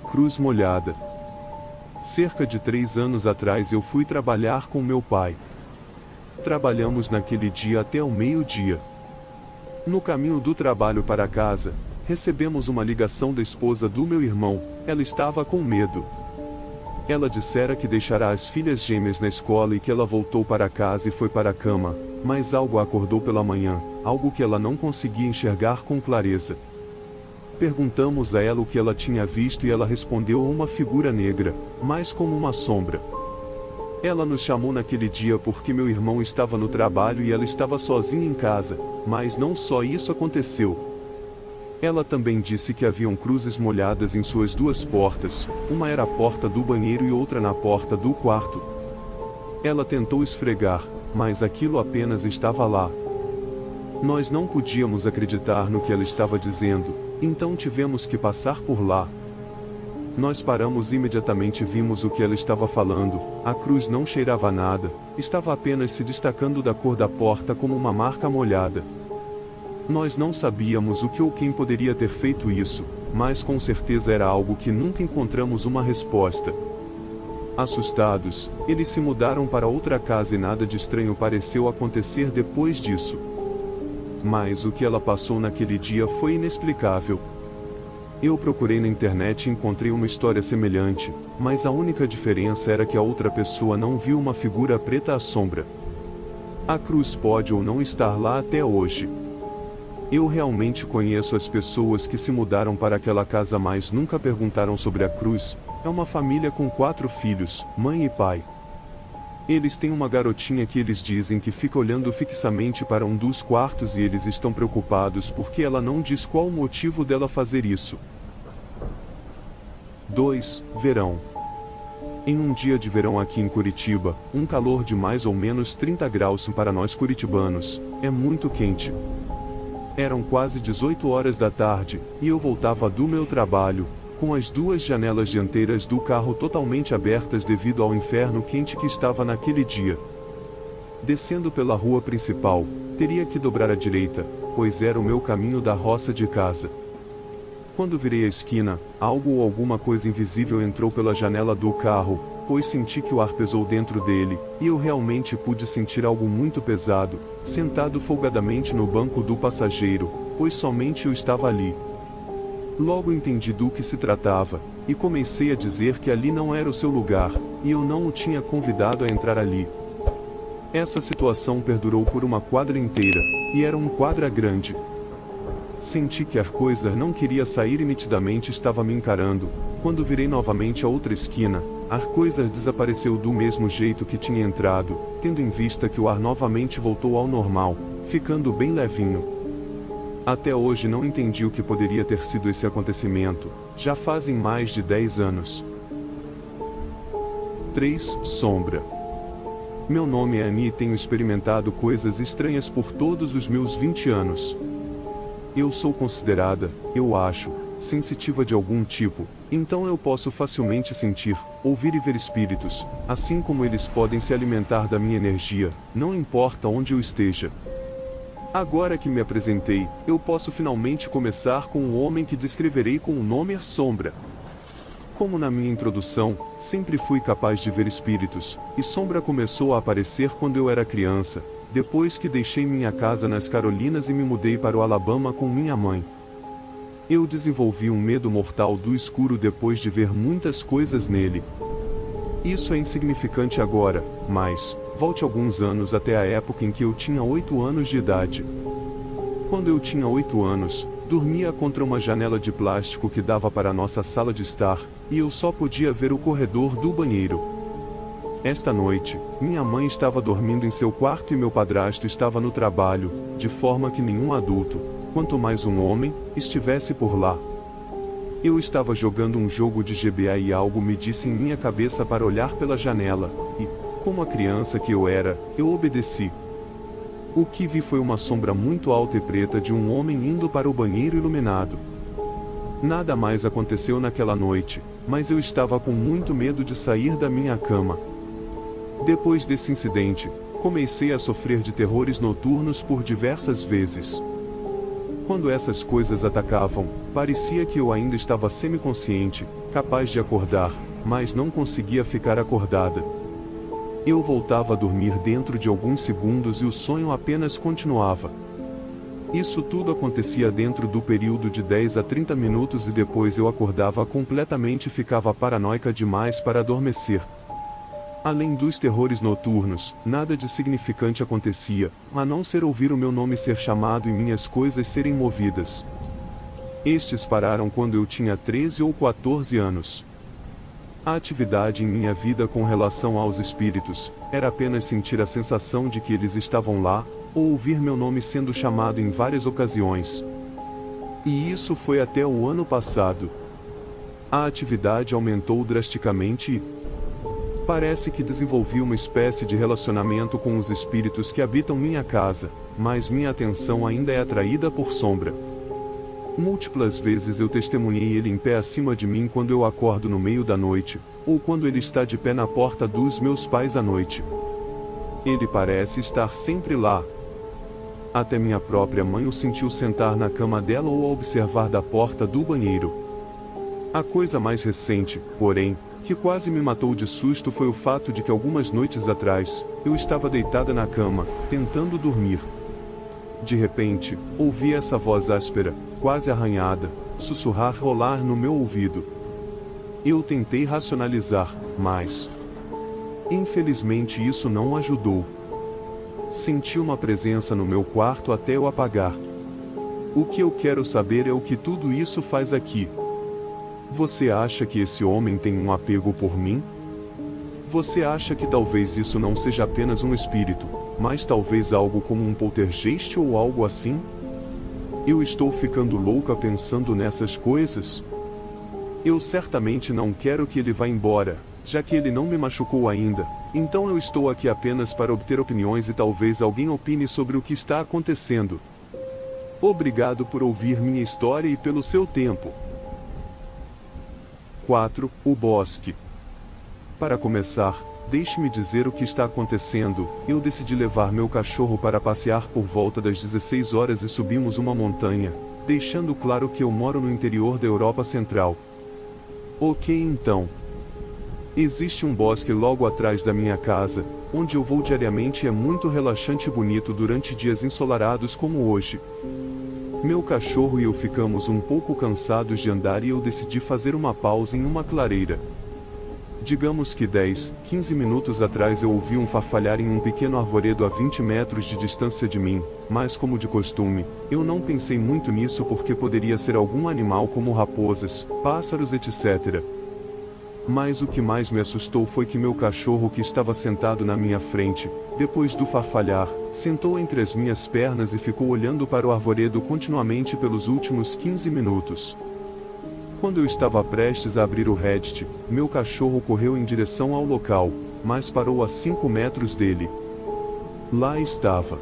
Cruz molhada. Cerca de 3 anos atrás eu fui trabalhar com meu pai. Trabalhamos naquele dia até o meio-dia. No caminho do trabalho para casa, recebemos uma ligação da esposa do meu irmão. Ela estava com medo. Ela dissera que deixará as filhas gêmeas na escola e que ela voltou para casa e foi para a cama, mas algo a acordou pela manhã, algo que ela não conseguia enxergar com clareza. Perguntamos a ela o que ela tinha visto e ela respondeu uma figura negra, mais como uma sombra. Ela nos chamou naquele dia porque meu irmão estava no trabalho e ela estava sozinha em casa, mas não só isso aconteceu. Ela também disse que haviam cruzes molhadas em suas 2 portas, uma era a porta do banheiro e outra na porta do quarto. Ela tentou esfregar, mas aquilo apenas estava lá. Nós não podíamos acreditar no que ela estava dizendo, então tivemos que passar por lá. Nós paramos e imediatamente vimos o que ela estava falando. A cruz não cheirava a nada, estava apenas se destacando da cor da porta como uma marca molhada. Nós não sabíamos o que ou quem poderia ter feito isso, mas com certeza era algo que nunca encontramos uma resposta. Assustados, eles se mudaram para outra casa e nada de estranho pareceu acontecer depois disso. Mas o que ela passou naquele dia foi inexplicável. Eu procurei na internet e encontrei uma história semelhante, mas a única diferença era que a outra pessoa não viu uma figura preta à sombra. A cruz pode ou não estar lá até hoje. Eu realmente conheço as pessoas que se mudaram para aquela casa mas nunca perguntaram sobre a cruz. É uma família com 4 filhos, mãe e pai. Eles têm uma garotinha que eles dizem que fica olhando fixamente para um dos quartos e eles estão preocupados porque ela não diz qual o motivo dela fazer isso. 2. Verão. Em um dia de verão aqui em Curitiba, um calor de mais ou menos 30 graus para nós curitibanos, é muito quente. Eram quase 18 horas da tarde, e eu voltava do meu trabalho, com as 2 janelas dianteiras do carro totalmente abertas devido ao inferno quente que estava naquele dia. Descendo pela rua principal, teria que dobrar à direita, pois era o meu caminho da roça de casa. Quando virei a esquina, algo ou alguma coisa invisível entrou pela janela do carro, pois senti que o ar pesou dentro dele, e eu realmente pude sentir algo muito pesado, sentado folgadamente no banco do passageiro, pois somente eu estava ali. Logo entendi do que se tratava, e comecei a dizer que ali não era o seu lugar, e eu não o tinha convidado a entrar ali. Essa situação perdurou por uma quadra inteira, e era uma quadra grande. Senti que a coisa não queria sair e nitidamente estava me encarando. Quando virei novamente a outra esquina, a coisa desapareceu do mesmo jeito que tinha entrado, tendo em vista que o ar novamente voltou ao normal, ficando bem levinho. Até hoje não entendi o que poderia ter sido esse acontecimento, já fazem mais de 10 anos. 3. Sombra. Meu nome é Ani e tenho experimentado coisas estranhas por todos os meus 20 anos. Eu sou considerada, eu acho, sensitiva de algum tipo, então eu posso facilmente sentir, ouvir e ver espíritos, assim como eles podem se alimentar da minha energia, não importa onde eu esteja. Agora que me apresentei, eu posso finalmente começar com o homem que descreverei com o nome Sombra. Como na minha introdução, sempre fui capaz de ver espíritos, e Sombra começou a aparecer quando eu era criança, depois que deixei minha casa nas Carolinas e me mudei para o Alabama com minha mãe. Eu desenvolvi um medo mortal do escuro depois de ver muitas coisas nele. Isso é insignificante agora, mas volte alguns anos até a época em que eu tinha 8 anos de idade. Quando eu tinha 8 anos, dormia contra uma janela de plástico que dava para a nossa sala de estar, e eu só podia ver o corredor do banheiro. Esta noite, minha mãe estava dormindo em seu quarto e meu padrasto estava no trabalho, de forma que nenhum adulto, quanto mais um homem, estivesse por lá. Eu estava jogando um jogo de GBA e algo me disse em minha cabeça para olhar pela janela, e, como a criança que eu era, eu obedeci. O que vi foi uma sombra muito alta e preta de um homem indo para o banheiro iluminado. Nada mais aconteceu naquela noite, mas eu estava com muito medo de sair da minha cama. Depois desse incidente, comecei a sofrer de terrores noturnos por diversas vezes. Quando essas coisas atacavam, parecia que eu ainda estava semiconsciente, capaz de acordar, mas não conseguia ficar acordada. Eu voltava a dormir dentro de alguns segundos e o sonho apenas continuava. Isso tudo acontecia dentro do período de 10 a 30 minutos e depois eu acordava completamente e ficava paranoica demais para adormecer. Além dos terrores noturnos, nada de significante acontecia, a não ser ouvir o meu nome ser chamado e minhas coisas serem movidas. Estes pararam quando eu tinha 13 ou 14 anos. A atividade em minha vida com relação aos espíritos era apenas sentir a sensação de que eles estavam lá, ou ouvir meu nome sendo chamado em várias ocasiões. E isso foi até o ano passado. A atividade aumentou drasticamente e parece que desenvolvi uma espécie de relacionamento com os espíritos que habitam minha casa, mas minha atenção ainda é atraída por sombra. Múltiplas vezes eu testemunhei ele em pé acima de mim quando eu acordo no meio da noite, ou quando ele está de pé na porta dos meus pais à noite. Ele parece estar sempre lá. Até minha própria mãe o sentiu sentar na cama dela ou a observar da porta do banheiro. A coisa mais recente, porém, que quase me matou de susto foi o fato de que algumas noites atrás, eu estava deitada na cama, tentando dormir. De repente, ouvi essa voz áspera, quase arranhada, sussurrar rolar no meu ouvido. Eu tentei racionalizar, mas infelizmente isso não ajudou. Senti uma presença no meu quarto até eu apagar. O que eu quero saber é o que tudo isso faz aqui. Você acha que esse homem tem um apego por mim? Você acha que talvez isso não seja apenas um espírito, mas talvez algo como um poltergeist ou algo assim? Eu estou ficando louca pensando nessas coisas? Eu certamente não quero que ele vá embora, já que ele não me machucou ainda, então eu estou aqui apenas para obter opiniões e talvez alguém opine sobre o que está acontecendo. Obrigado por ouvir minha história e pelo seu tempo. 4. O bosque. Para começar, deixe-me dizer o que está acontecendo. Eu decidi levar meu cachorro para passear por volta das 16 horas e subimos uma montanha, deixando claro que eu moro no interior da Europa Central. Ok, então. Existe um bosque logo atrás da minha casa, onde eu vou diariamente e é muito relaxante e bonito durante dias ensolarados como hoje. Meu cachorro e eu ficamos um pouco cansados de andar e eu decidi fazer uma pausa em uma clareira. Digamos que 10, 15 minutos atrás eu ouvi um farfalhar em um pequeno arvoredo a 20 metros de distância de mim, mas como de costume, eu não pensei muito nisso porque poderia ser algum animal como raposas, pássaros etc. Mas o que mais me assustou foi que meu cachorro que estava sentado na minha frente, depois do farfalhar, sentou entre as minhas pernas e ficou olhando para o arvoredo continuamente pelos últimos 15 minutos. Quando eu estava prestes a abrir o Reddit, meu cachorro correu em direção ao local, mas parou a 5 metros dele. Lá estava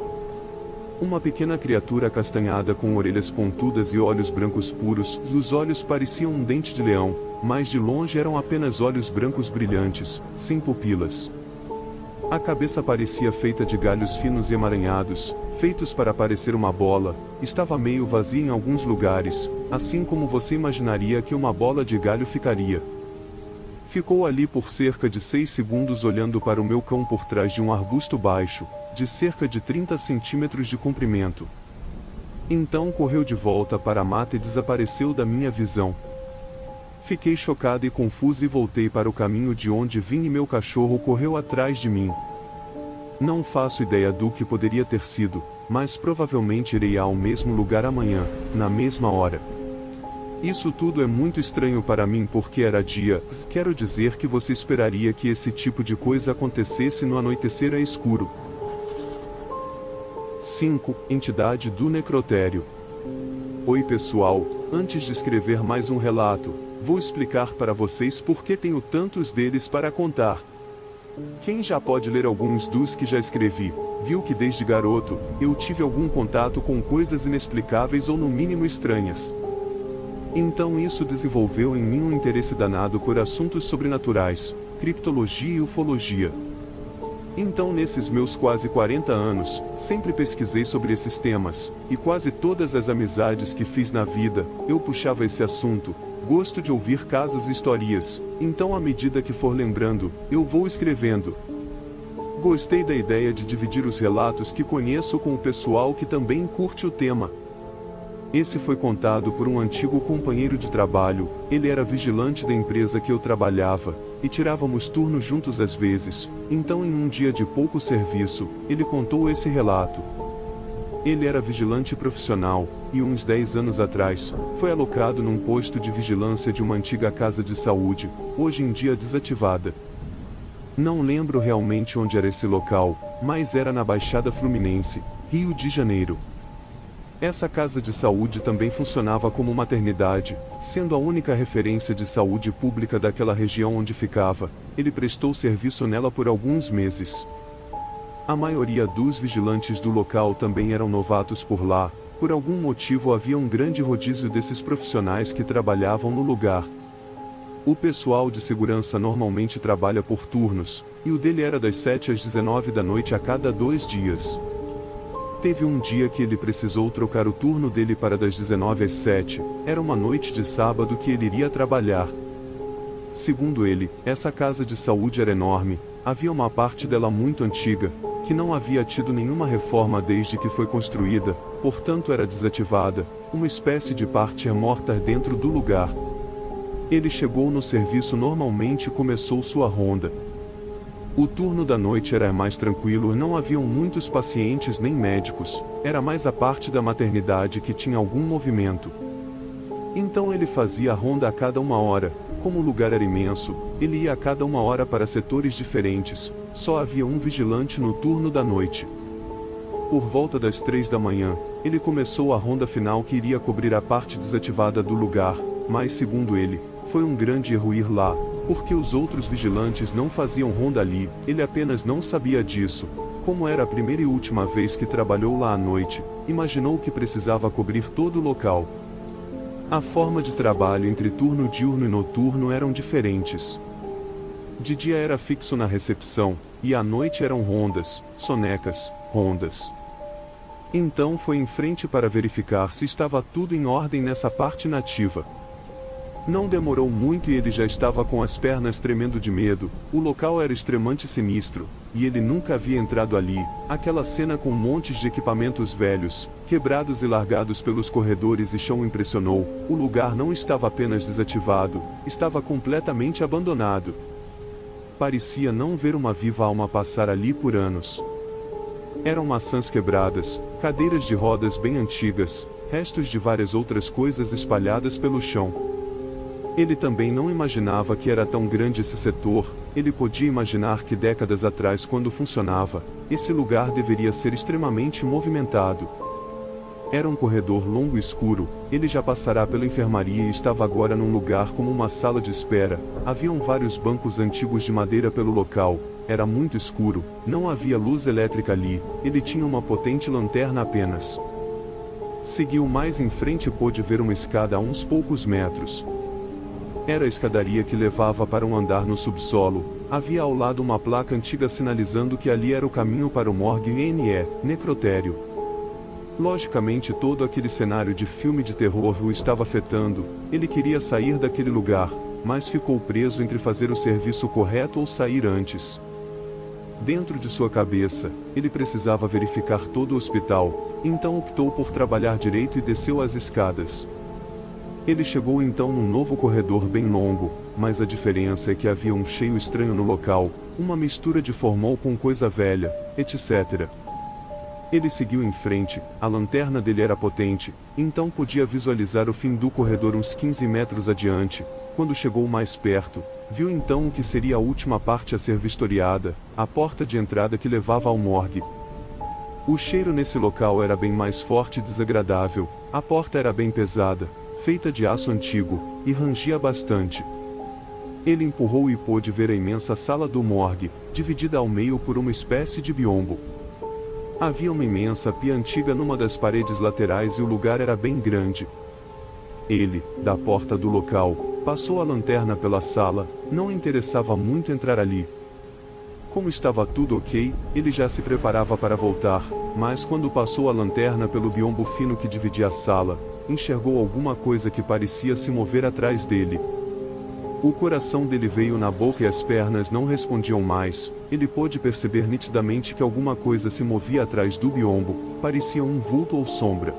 uma pequena criatura acastanhada com orelhas pontudas e olhos brancos puros. Os olhos pareciam um dente de leão, mas de longe eram apenas olhos brancos brilhantes, sem pupilas. A cabeça parecia feita de galhos finos e emaranhados, feitos para parecer uma bola. Estava meio vazia em alguns lugares, assim como você imaginaria que uma bola de galho ficaria. Ficou ali por cerca de 6 segundos olhando para o meu cão por trás de um arbusto baixo, de cerca de 30 centímetros de comprimento. Então correu de volta para a mata e desapareceu da minha visão. Fiquei chocada e confusa e voltei para o caminho de onde vim e meu cachorro correu atrás de mim. Não faço ideia do que poderia ter sido, mas provavelmente irei ao mesmo lugar amanhã, na mesma hora. Isso tudo é muito estranho para mim porque era dia. Quero dizer que você esperaria que esse tipo de coisa acontecesse no anoitecer a escuro. 5. Entidade do necrotério. Oi pessoal, antes de escrever mais um relato, vou explicar para vocês por que tenho tantos deles para contar. Quem já pode ler alguns dos que já escrevi, viu que desde garoto, eu tive algum contato com coisas inexplicáveis ou no mínimo estranhas. Então isso desenvolveu em mim um interesse danado por assuntos sobrenaturais, criptologia e ufologia. Então, nesses meus quase 40 anos, sempre pesquisei sobre esses temas, e quase todas as amizades que fiz na vida, eu puxava esse assunto. Gosto de ouvir casos e histórias, então à medida que for lembrando, eu vou escrevendo. Gostei da ideia de dividir os relatos que conheço com o pessoal que também curte o tema. Esse foi contado por um antigo companheiro de trabalho. Ele era vigilante da empresa que eu trabalhava, e tirávamos turno juntos às vezes. Então, em um dia de pouco serviço, ele contou esse relato. Ele era vigilante profissional, e uns 10 anos atrás, foi alocado num posto de vigilância de uma antiga casa de saúde, hoje em dia desativada. Não lembro realmente onde era esse local, mas era na Baixada Fluminense, Rio de Janeiro. Essa casa de saúde também funcionava como maternidade, sendo a única referência de saúde pública daquela região onde ficava. Ele prestou serviço nela por alguns meses. A maioria dos vigilantes do local também eram novatos por lá. Por algum motivo havia um grande rodízio desses profissionais que trabalhavam no lugar. O pessoal de segurança normalmente trabalha por turnos, e o dele era das 7 às 19 da noite a cada 2 dias. Teve um dia que ele precisou trocar o turno dele para das 19 às 7, era uma noite de sábado que ele iria trabalhar. Segundo ele, essa casa de saúde era enorme, havia uma parte dela muito antiga, que não havia tido nenhuma reforma desde que foi construída, portanto era desativada, uma espécie de parte morta dentro do lugar. Ele chegou no serviço normalmente e começou sua ronda. O turno da noite era mais tranquilo e não haviam muitos pacientes nem médicos, era mais a parte da maternidade que tinha algum movimento. Então ele fazia a ronda a cada 1 hora, como o lugar era imenso, ele ia a cada 1 hora para setores diferentes, só havia um vigilante no turno da noite. Por volta das 3 da manhã, ele começou a ronda final que iria cobrir a parte desativada do lugar, mas segundo ele, foi um grande erro ir lá, porque os outros vigilantes não faziam ronda ali, ele apenas não sabia disso. Como era a primeira e última vez que trabalhou lá à noite, imaginou que precisava cobrir todo o local. A forma de trabalho entre turno diurno e noturno eram diferentes. De dia era fixo na recepção, e à noite eram rondas, sonecas, rondas. Então foi em frente para verificar se estava tudo em ordem nessa parte nativa. Não demorou muito e ele já estava com as pernas tremendo de medo. O local era extremamente sinistro, e ele nunca havia entrado ali. Aquela cena com montes de equipamentos velhos, quebrados e largados pelos corredores e chão impressionou. O lugar não estava apenas desativado, estava completamente abandonado. Parecia não ver uma viva alma passar ali por anos. Eram maçãs quebradas, cadeiras de rodas bem antigas, restos de várias outras coisas espalhadas pelo chão. Ele também não imaginava que era tão grande esse setor. Ele podia imaginar que décadas atrás, quando funcionava, esse lugar deveria ser extremamente movimentado. Era um corredor longo e escuro, ele já passará pela enfermaria e estava agora num lugar como uma sala de espera. Haviam vários bancos antigos de madeira pelo local, era muito escuro, não havia luz elétrica ali, ele tinha uma potente lanterna apenas. Seguiu mais em frente e pôde ver uma escada a uns poucos metros. Era a escadaria que levava para um andar no subsolo. Havia ao lado uma placa antiga sinalizando que ali era o caminho para o morgue NE, necrotério. Logicamente todo aquele cenário de filme de terror o estava afetando. Ele queria sair daquele lugar, mas ficou preso entre fazer o serviço correto ou sair antes. Dentro de sua cabeça, ele precisava verificar todo o hospital, então optou por trabalhar direito e desceu as escadas. Ele chegou então num novo corredor bem longo, mas a diferença é que havia um cheiro estranho no local, uma mistura de formol com coisa velha, etc. Ele seguiu em frente, a lanterna dele era potente, então podia visualizar o fim do corredor uns 15 metros adiante. Quando chegou mais perto, viu então o que seria a última parte a ser vistoriada, a porta de entrada que levava ao morgue. O cheiro nesse local era bem mais forte e desagradável, a porta era bem pesada, feita de aço antigo, e rangia bastante. Ele empurrou e pôde ver a imensa sala do morgue, dividida ao meio por uma espécie de biombo. Havia uma imensa pia antiga numa das paredes laterais e o lugar era bem grande. Ele, da porta do local, passou a lanterna pela sala, não interessava muito entrar ali. Como estava tudo ok, ele já se preparava para voltar, mas quando passou a lanterna pelo biombo fino que dividia a sala, enxergou alguma coisa que parecia se mover atrás dele. O coração dele veio na boca e as pernas não respondiam mais. Ele pôde perceber nitidamente que alguma coisa se movia atrás do biombo, parecia um vulto ou sombra.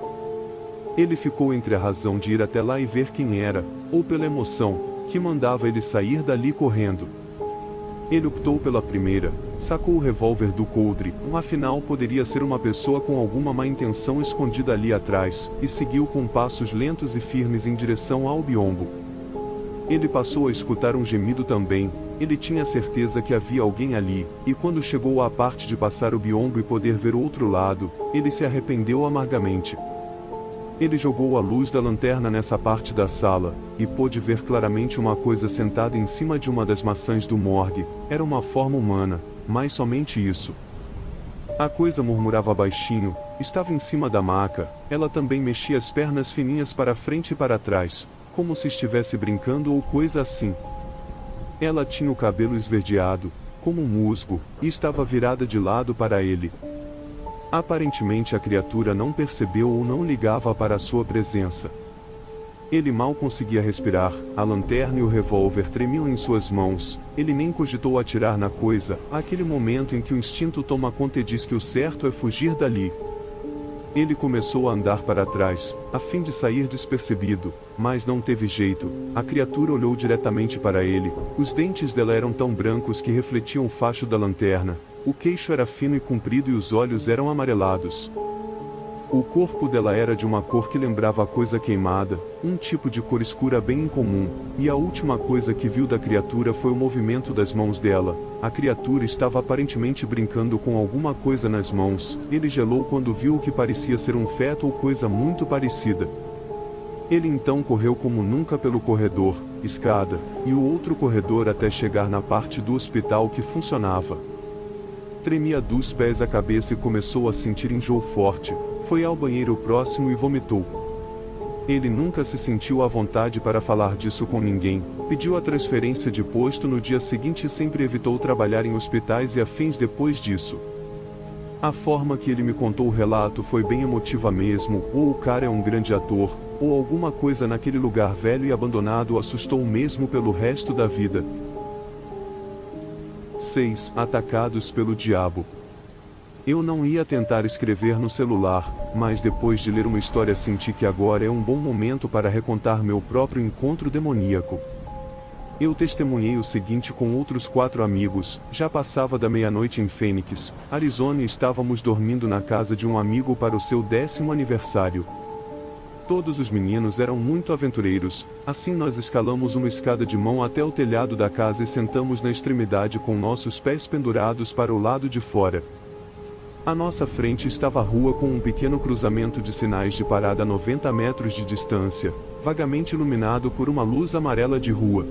Ele ficou entre a razão de ir até lá e ver quem era, ou pela emoção, que mandava ele sair dali correndo. Ele optou pela primeira, sacou o revólver do coldre, afinal poderia ser uma pessoa com alguma má intenção escondida ali atrás, e seguiu com passos lentos e firmes em direção ao biombo. Ele passou a escutar um gemido também. Ele tinha certeza que havia alguém ali, e quando chegou à parte de passar o biombo e poder ver o outro lado, ele se arrependeu amargamente. Ele jogou a luz da lanterna nessa parte da sala, e pôde ver claramente uma coisa sentada em cima de uma das maçãs do morgue. Era uma forma humana, mas somente isso. A coisa murmurava baixinho, estava em cima da maca, ela também mexia as pernas fininhas para frente e para trás, como se estivesse brincando ou coisa assim. Ela tinha o cabelo esverdeado, como um musgo, e estava virada de lado para ele. Aparentemente a criatura não percebeu ou não ligava para a sua presença. Ele mal conseguia respirar, a lanterna e o revólver tremiam em suas mãos. Ele nem cogitou atirar na coisa, aquele momento em que o instinto toma conta e diz que o certo é fugir dali. Ele começou a andar para trás, a fim de sair despercebido, mas não teve jeito. A criatura olhou diretamente para ele. Os dentes dela eram tão brancos que refletiam o facho da lanterna. O queixo era fino e comprido e os olhos eram amarelados. O corpo dela era de uma cor que lembrava a coisa queimada, um tipo de cor escura bem incomum, e a última coisa que viu da criatura foi o movimento das mãos dela. A criatura estava aparentemente brincando com alguma coisa nas mãos. Ele gelou quando viu o que parecia ser um feto ou coisa muito parecida. Ele então correu como nunca pelo corredor, escada, e o outro corredor até chegar na parte do hospital que funcionava. Tremia dos pés à cabeça e começou a sentir enjoo forte. Foi ao banheiro próximo e vomitou. Ele nunca se sentiu à vontade para falar disso com ninguém. Pediu a transferência de posto no dia seguinte e sempre evitou trabalhar em hospitais e afins depois disso. A forma que ele me contou o relato foi bem emotiva mesmo, ou o cara é um grande ator, ou alguma coisa naquele lugar velho e abandonado o assustou mesmo pelo resto da vida. 6. Atacados pelo diabo. Eu não ia tentar escrever no celular, mas depois de ler uma história senti que agora é um bom momento para recontar meu próprio encontro demoníaco. Eu testemunhei o seguinte com outros 4 amigos. Já passava da meia-noite em Phoenix, Arizona, e estávamos dormindo na casa de um amigo para o seu 10º aniversário. Todos os meninos eram muito aventureiros, assim nós escalamos uma escada de mão até o telhado da casa e sentamos na extremidade com nossos pés pendurados para o lado de fora. À nossa frente estava a rua com um pequeno cruzamento de sinais de parada a 90 metros de distância, vagamente iluminado por uma luz amarela de rua.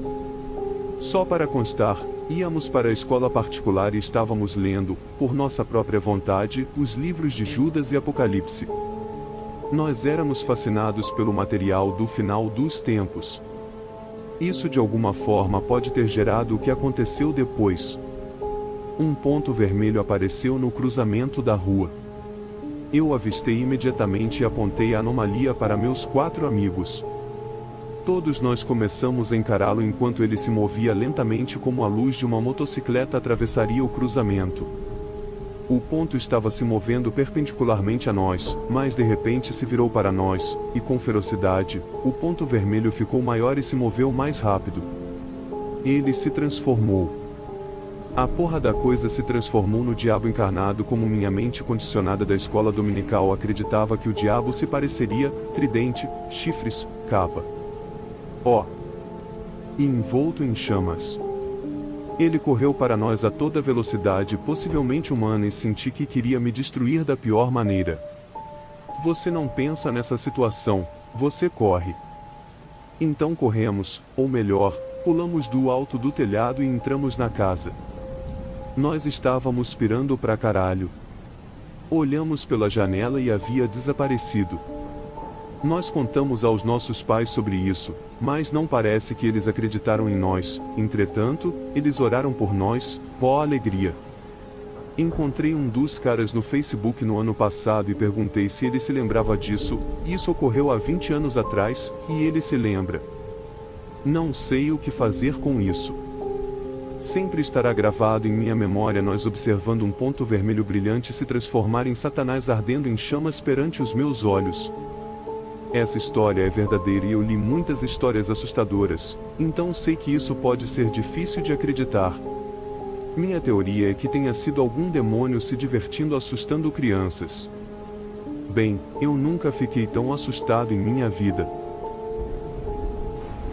Só para constar, íamos para a escola particular e estávamos lendo, por nossa própria vontade, os livros de Judas e Apocalipse. Nós éramos fascinados pelo material do final dos tempos. Isso de alguma forma pode ter gerado o que aconteceu depois. Um ponto vermelho apareceu no cruzamento da rua. Eu o avistei imediatamente e apontei a anomalia para meus 4 amigos. Todos nós começamos a encará-lo enquanto ele se movia lentamente como a luz de uma motocicleta atravessaria o cruzamento. O ponto estava se movendo perpendicularmente a nós, mas de repente se virou para nós, e com ferocidade, o ponto vermelho ficou maior e se moveu mais rápido. Ele se transformou. A porra da coisa se transformou no diabo encarnado, como minha mente condicionada da escola dominical acreditava que o diabo se pareceria, tridente, chifres, capa. Ó! E envolto em chamas. Ele correu para nós a toda velocidade possivelmente humana e senti que queria me destruir da pior maneira. Você não pensa nessa situação, você corre. Então corremos, ou melhor, pulamos do alto do telhado e entramos na casa. Nós estávamos pirando pra caralho. Olhamos pela janela e havia desaparecido. Nós contamos aos nossos pais sobre isso, mas não parece que eles acreditaram em nós. Entretanto, eles oraram por nós, ó alegria. Encontrei um dos caras no Facebook no ano passado e perguntei se ele se lembrava disso. Isso ocorreu há 20 anos atrás, e ele se lembra. Não sei o que fazer com isso. Sempre estará gravado em minha memória nós observando um ponto vermelho brilhante se transformar em Satanás ardendo em chamas perante os meus olhos. Essa história é verdadeira e eu li muitas histórias assustadoras, então sei que isso pode ser difícil de acreditar. Minha teoria é que tenha sido algum demônio se divertindo assustando crianças. Bem, eu nunca fiquei tão assustado em minha vida.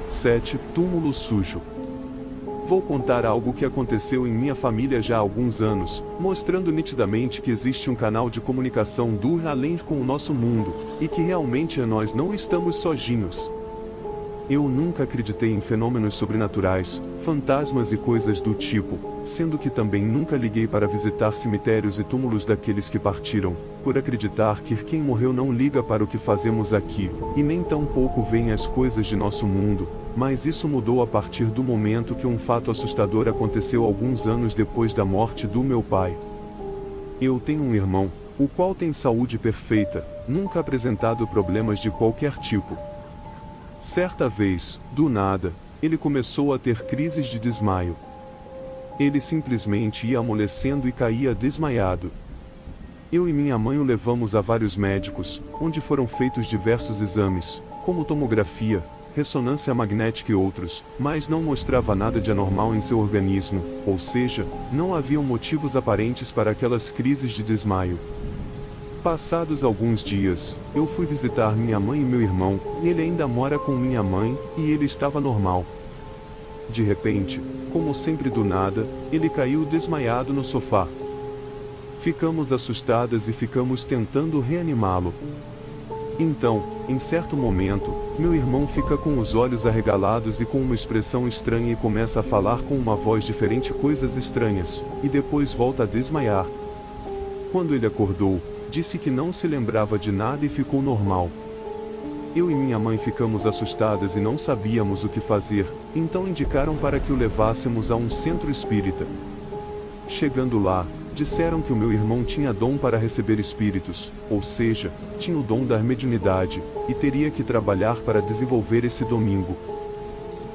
7. Túmulo sujo. Vou contar algo que aconteceu em minha família já há alguns anos, mostrando nitidamente que existe um canal de comunicação do além com o nosso mundo, e que realmente nós não estamos sozinhos. Eu nunca acreditei em fenômenos sobrenaturais, fantasmas e coisas do tipo, sendo que também nunca liguei para visitar cemitérios e túmulos daqueles que partiram, por acreditar que quem morreu não liga para o que fazemos aqui, e nem tampouco veem as coisas de nosso mundo, mas isso mudou a partir do momento que um fato assustador aconteceu alguns anos depois da morte do meu pai. Eu tenho um irmão, o qual tem saúde perfeita, nunca apresentado problemas de qualquer tipo. Certa vez, do nada, ele começou a ter crises de desmaio. Ele simplesmente ia amolecendo e caía desmaiado. Eu e minha mãe o levamos a vários médicos, onde foram feitos diversos exames, como tomografia, ressonância magnética e outros, mas não mostrava nada de anormal em seu organismo, ou seja, não haviam motivos aparentes para aquelas crises de desmaio. Passados alguns dias, eu fui visitar minha mãe e meu irmão, ele ainda mora com minha mãe, e ele estava normal. De repente, como sempre do nada, ele caiu desmaiado no sofá. Ficamos assustadas e ficamos tentando reanimá-lo. Então, em certo momento, meu irmão fica com os olhos arregalados e com uma expressão estranha e começa a falar com uma voz diferente coisas estranhas, e depois volta a desmaiar. Quando ele acordou, disse que não se lembrava de nada e ficou normal. Eu e minha mãe ficamos assustadas e não sabíamos o que fazer, então indicaram para que o levássemos a um centro espírita. Chegando lá, disseram que o meu irmão tinha dom para receber espíritos, ou seja, tinha o dom da mediunidade, e teria que trabalhar para desenvolver esse domínio.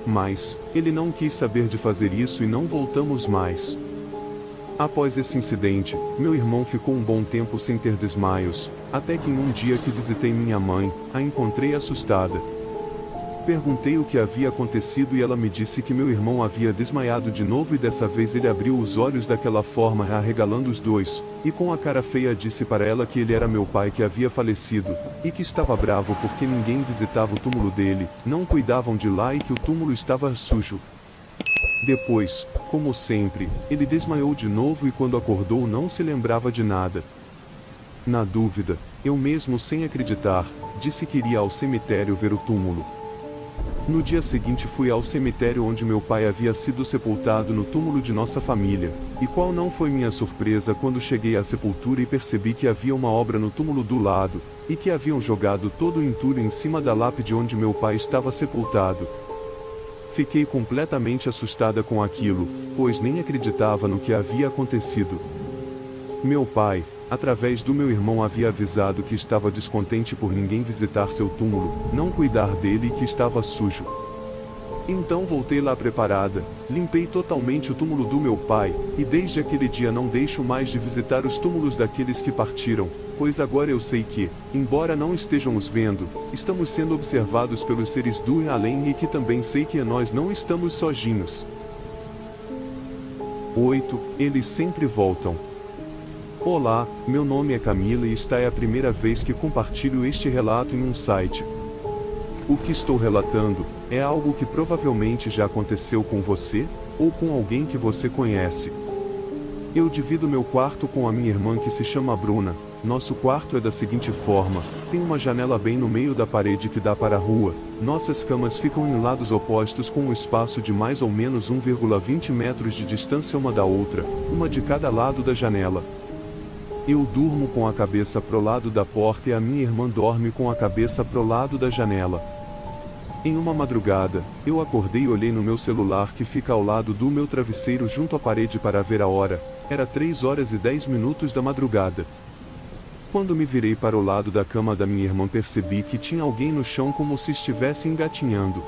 Mas, ele não quis saber de fazer isso e não voltamos mais. Após esse incidente, meu irmão ficou um bom tempo sem ter desmaios, até que em um dia que visitei minha mãe, a encontrei assustada. Perguntei o que havia acontecido e ela me disse que meu irmão havia desmaiado de novo e dessa vez ele abriu os olhos daquela forma arregalando os dois, e com a cara feia disse para ela que ele era meu pai que havia falecido, e que estava bravo porque ninguém visitava o túmulo dele, não cuidavam de lá e que o túmulo estava sujo. Depois, como sempre, ele desmaiou de novo e quando acordou não se lembrava de nada. Na dúvida, eu mesmo sem acreditar, disse que iria ao cemitério ver o túmulo. No dia seguinte fui ao cemitério onde meu pai havia sido sepultado no túmulo de nossa família, e qual não foi minha surpresa quando cheguei à sepultura e percebi que havia uma obra no túmulo do lado, e que haviam jogado todo o entulho em cima da lápide onde meu pai estava sepultado. Fiquei completamente assustada com aquilo, pois nem acreditava no que havia acontecido. Meu pai, através do meu irmão, havia avisado que estava descontente por ninguém visitar seu túmulo, não cuidar dele e que estava sujo. Então voltei lá preparada, limpei totalmente o túmulo do meu pai, e desde aquele dia não deixo mais de visitar os túmulos daqueles que partiram, pois agora eu sei que, embora não estejam os vendo, estamos sendo observados pelos seres do além e que também sei que nós não estamos sozinhos. 8. Eles sempre voltam. Olá, meu nome é Camila e esta é a primeira vez que compartilho este relato em um site. O que estou relatando é algo que provavelmente já aconteceu com você, ou com alguém que você conhece. Eu divido meu quarto com a minha irmã que se chama Bruna. Nosso quarto é da seguinte forma: tem uma janela bem no meio da parede que dá para a rua, nossas camas ficam em lados opostos com um espaço de mais ou menos 1,20 metros de distância uma da outra, uma de cada lado da janela. Eu durmo com a cabeça pro lado da porta e a minha irmã dorme com a cabeça pro lado da janela. Em uma madrugada, eu acordei e olhei no meu celular que fica ao lado do meu travesseiro junto à parede para ver a hora, Era 3h10 da madrugada. Quando me virei para o lado da cama da minha irmã, percebi que tinha alguém no chão como se estivesse engatinhando.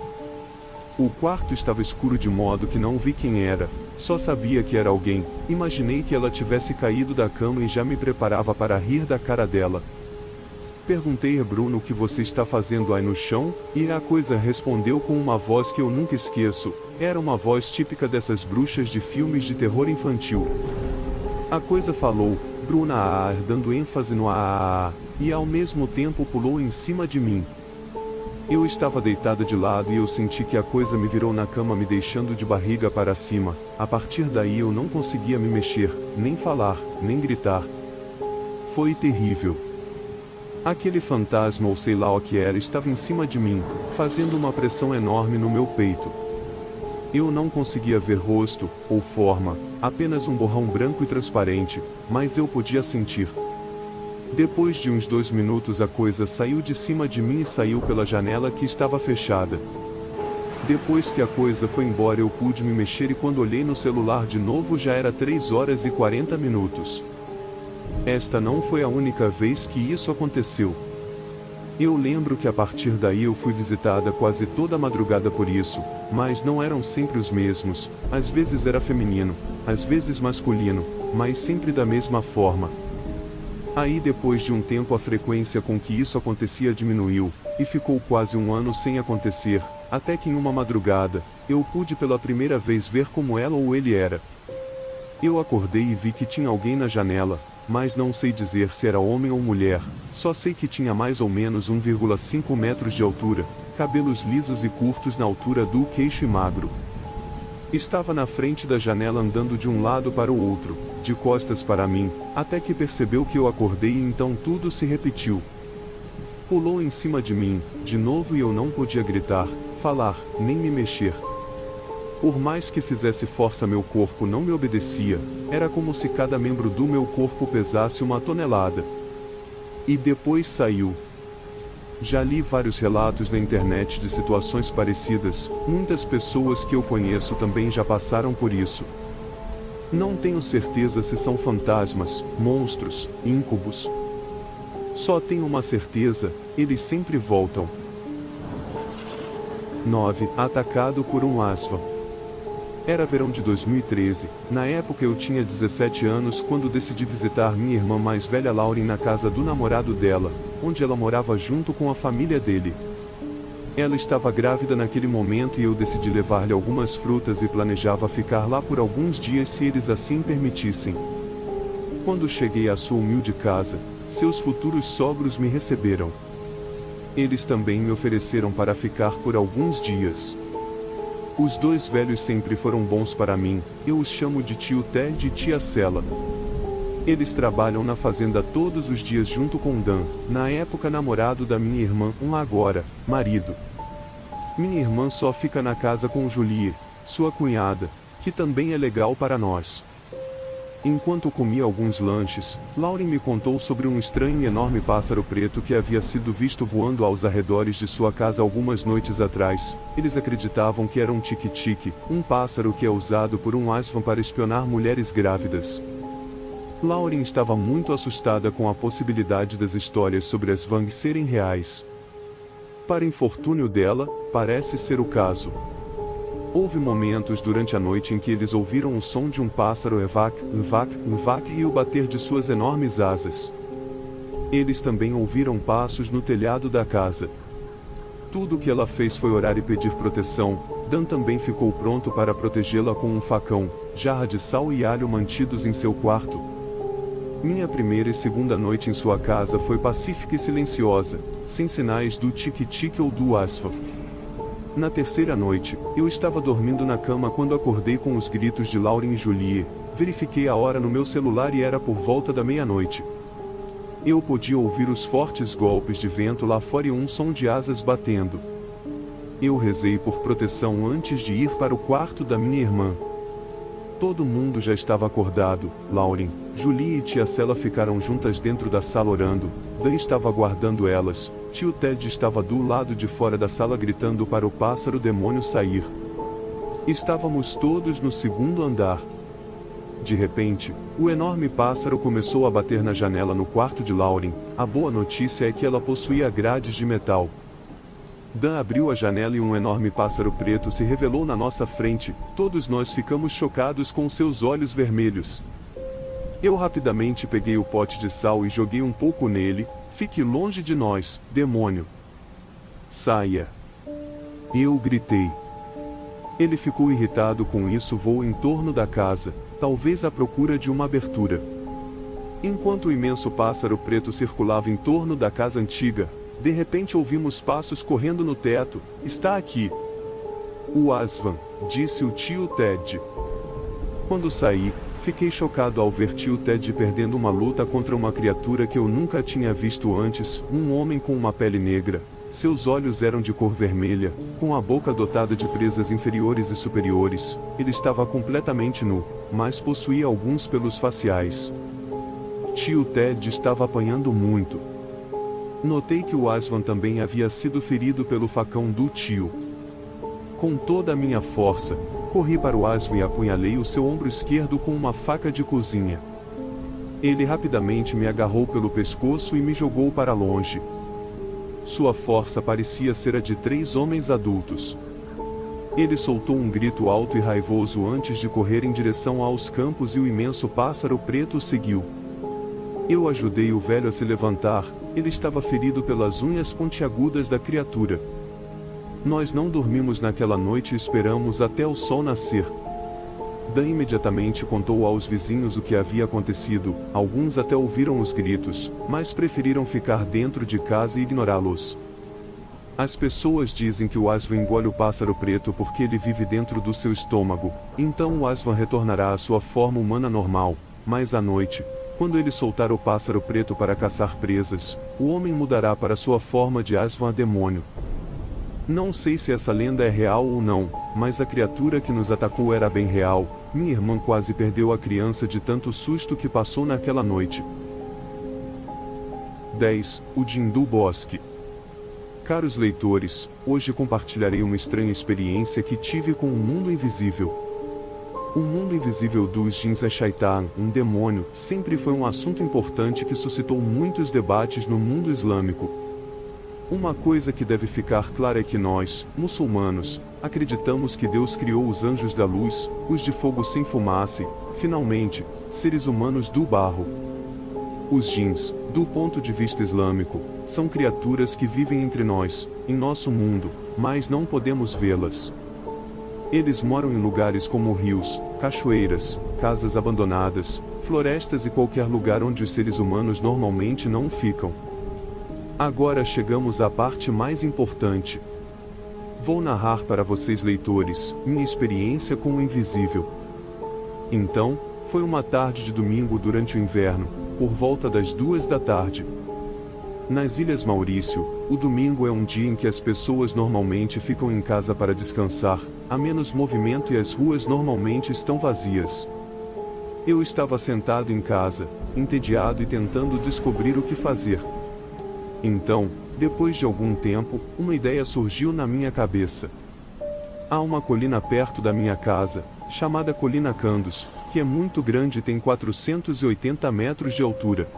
O quarto estava escuro de modo que não vi quem era, só sabia que era alguém. Imaginei que ela tivesse caído da cama e já me preparava para rir da cara dela. Perguntei a Bruno o que você está fazendo aí no chão, e a coisa respondeu com uma voz que eu nunca esqueço. Era uma voz típica dessas bruxas de filmes de terror infantil. A coisa falou, Bruna, dando ênfase no e ao mesmo tempo pulou em cima de mim. Eu estava deitada de lado e eu senti que a coisa me virou na cama, me deixando de barriga para cima. A partir daí eu não conseguia me mexer, nem falar, nem gritar. Foi terrível. Aquele fantasma ou sei lá o que era estava em cima de mim, fazendo uma pressão enorme no meu peito. Eu não conseguia ver rosto, ou forma, apenas um borrão branco e transparente, mas eu podia sentir. Depois de uns 2 minutos a coisa saiu de cima de mim e saiu pela janela que estava fechada. Depois que a coisa foi embora eu pude me mexer e quando olhei no celular de novo já era 3h40. Esta não foi a única vez que isso aconteceu. Eu lembro que a partir daí eu fui visitada quase toda a madrugada por isso, mas não eram sempre os mesmos, às vezes era feminino, às vezes masculino, mas sempre da mesma forma. Aí depois de um tempo a frequência com que isso acontecia diminuiu, e ficou quase um ano sem acontecer, até que em uma madrugada, eu pude pela primeira vez ver como ela ou ele era. Eu acordei e vi que tinha alguém na janela, mas não sei dizer se era homem ou mulher, só sei que tinha mais ou menos 1,5 metros de altura, cabelos lisos e curtos na altura do queixo e magro. Estava na frente da janela andando de um lado para o outro, de costas para mim, até que percebeu que eu acordei e então tudo se repetiu. Pulou em cima de mim, de novo e eu não podia gritar, falar, nem me mexer. Por mais que fizesse força meu corpo não me obedecia, era como se cada membro do meu corpo pesasse 1 tonelada. E depois saiu. Já li vários relatos na internet de situações parecidas, muitas pessoas que eu conheço também já passaram por isso. Não tenho certeza se são fantasmas, monstros, íncubos. Só tenho uma certeza, eles sempre voltam. 9. Atacado por um asva. Era verão de 2013, na época eu tinha 17 anos quando decidi visitar minha irmã mais velha Lauren na casa do namorado dela, onde ela morava junto com a família dele. Ela estava grávida naquele momento e eu decidi levar-lhe algumas frutas e planejava ficar lá por alguns dias se eles assim permitissem. Quando cheguei à sua humilde casa, seus futuros sogros me receberam. Eles também me ofereceram para ficar por alguns dias. Os 2 velhos sempre foram bons para mim, eu os chamo de tio Ted e tia Sela. Eles trabalham na fazenda todos os dias junto com Dan, na época namorado da minha irmã, agora, marido. Minha irmã só fica na casa com Julie, sua cunhada, que também é legal para nós. Enquanto comia alguns lanches, Lauren me contou sobre um estranho e enorme pássaro preto que havia sido visto voando aos arredores de sua casa algumas noites atrás. Eles acreditavam que era um tique-tique, um pássaro que é usado por um asvan para espionar mulheres grávidas. Lauren estava muito assustada com a possibilidade das histórias sobre as Vang serem reais. Para infortúnio dela, parece ser o caso. Houve momentos durante a noite em que eles ouviram o som de um pássaro evac e o bater de suas enormes asas. Eles também ouviram passos no telhado da casa. Tudo o que ela fez foi orar e pedir proteção. Dan também ficou pronto para protegê-la com um facão, jarra de sal e alho mantidos em seu quarto. Minha primeira e segunda noite em sua casa foi pacífica e silenciosa, sem sinais do tique-tique ou do asfa. Na terceira noite, eu estava dormindo na cama quando acordei com os gritos de Lauren e Julie. Verifiquei a hora no meu celular e era por volta da meia-noite. Eu podia ouvir os fortes golpes de vento lá fora e um som de asas batendo. Eu rezei por proteção antes de ir para o quarto da minha irmã. Todo mundo já estava acordado. Lauren, Julie e tia Sela ficaram juntas dentro da sala orando. Dan estava aguardando elas. Tio Ted estava do lado de fora da sala gritando para o pássaro demônio sair. Estávamos todos no segundo andar. De repente, o enorme pássaro começou a bater na janela no quarto de Lauren. A boa notícia é que ela possuía grades de metal. Dan abriu a janela e um enorme pássaro preto se revelou na nossa frente. Todos nós ficamos chocados com seus olhos vermelhos. Eu rapidamente peguei o pote de sal e joguei um pouco nele. Fique longe de nós, demônio. Saia. Eu gritei. Ele ficou irritado com isso e voou em torno da casa, talvez à procura de uma abertura. Enquanto o imenso pássaro preto circulava em torno da casa antiga, de repente ouvimos passos correndo no teto. Está aqui. O Asvan, disse o tio Ted. Quando saí, fiquei chocado ao ver tio Ted perdendo uma luta contra uma criatura que eu nunca tinha visto antes, um homem com uma pele negra. Seus olhos eram de cor vermelha, com a boca dotada de presas inferiores e superiores. Ele estava completamente nu, mas possuía alguns pelos faciais. Tio Ted estava apanhando muito. Notei que o Asvan também havia sido ferido pelo facão do tio. Com toda a minha força, corri para o Asvan e apunhalei o seu ombro esquerdo com uma faca de cozinha. Ele rapidamente me agarrou pelo pescoço e me jogou para longe. Sua força parecia ser a de 3 homens adultos. Ele soltou um grito alto e raivoso antes de correr em direção aos campos e o imenso pássaro preto o seguiu. Eu ajudei o velho a se levantar. Ele estava ferido pelas unhas pontiagudas da criatura. Nós não dormimos naquela noite e esperamos até o sol nascer. Dan imediatamente contou aos vizinhos o que havia acontecido. Alguns até ouviram os gritos, mas preferiram ficar dentro de casa e ignorá-los. As pessoas dizem que o Asvan engole o pássaro preto porque ele vive dentro do seu estômago, então o Asvan retornará à sua forma humana normal, mas à noite, quando ele soltar o pássaro preto para caçar presas, o homem mudará para sua forma de Asvan demônio. Não sei se essa lenda é real ou não, mas a criatura que nos atacou era bem real. Minha irmã quase perdeu a criança de tanto susto que passou naquela noite. 10. O Djinn do Bosque. Caros leitores, hoje compartilharei uma estranha experiência que tive com o mundo invisível. O mundo invisível dos Djinns é Shaitan, um demônio, sempre foi um assunto importante que suscitou muitos debates no mundo islâmico. Uma coisa que deve ficar clara é que nós, muçulmanos, acreditamos que Deus criou os anjos da luz, os de fogo sem fumaça, finalmente, seres humanos do barro. Os Djinns, do ponto de vista islâmico, são criaturas que vivem entre nós, em nosso mundo, mas não podemos vê-las. Eles moram em lugares como rios, cachoeiras, casas abandonadas, florestas e qualquer lugar onde os seres humanos normalmente não ficam. Agora chegamos à parte mais importante. Vou narrar para vocês, leitores, minha experiência com o invisível. Então, foi uma tarde de domingo durante o inverno, por volta das 2 da tarde. Nas Ilhas Maurício, o domingo é um dia em que as pessoas normalmente ficam em casa para descansar, há menos movimento e as ruas normalmente estão vazias. Eu estava sentado em casa, entediado e tentando descobrir o que fazer. Então, depois de algum tempo, uma ideia surgiu na minha cabeça. Há uma colina perto da minha casa, chamada Colina Candos, que é muito grande e tem 480 metros de altura.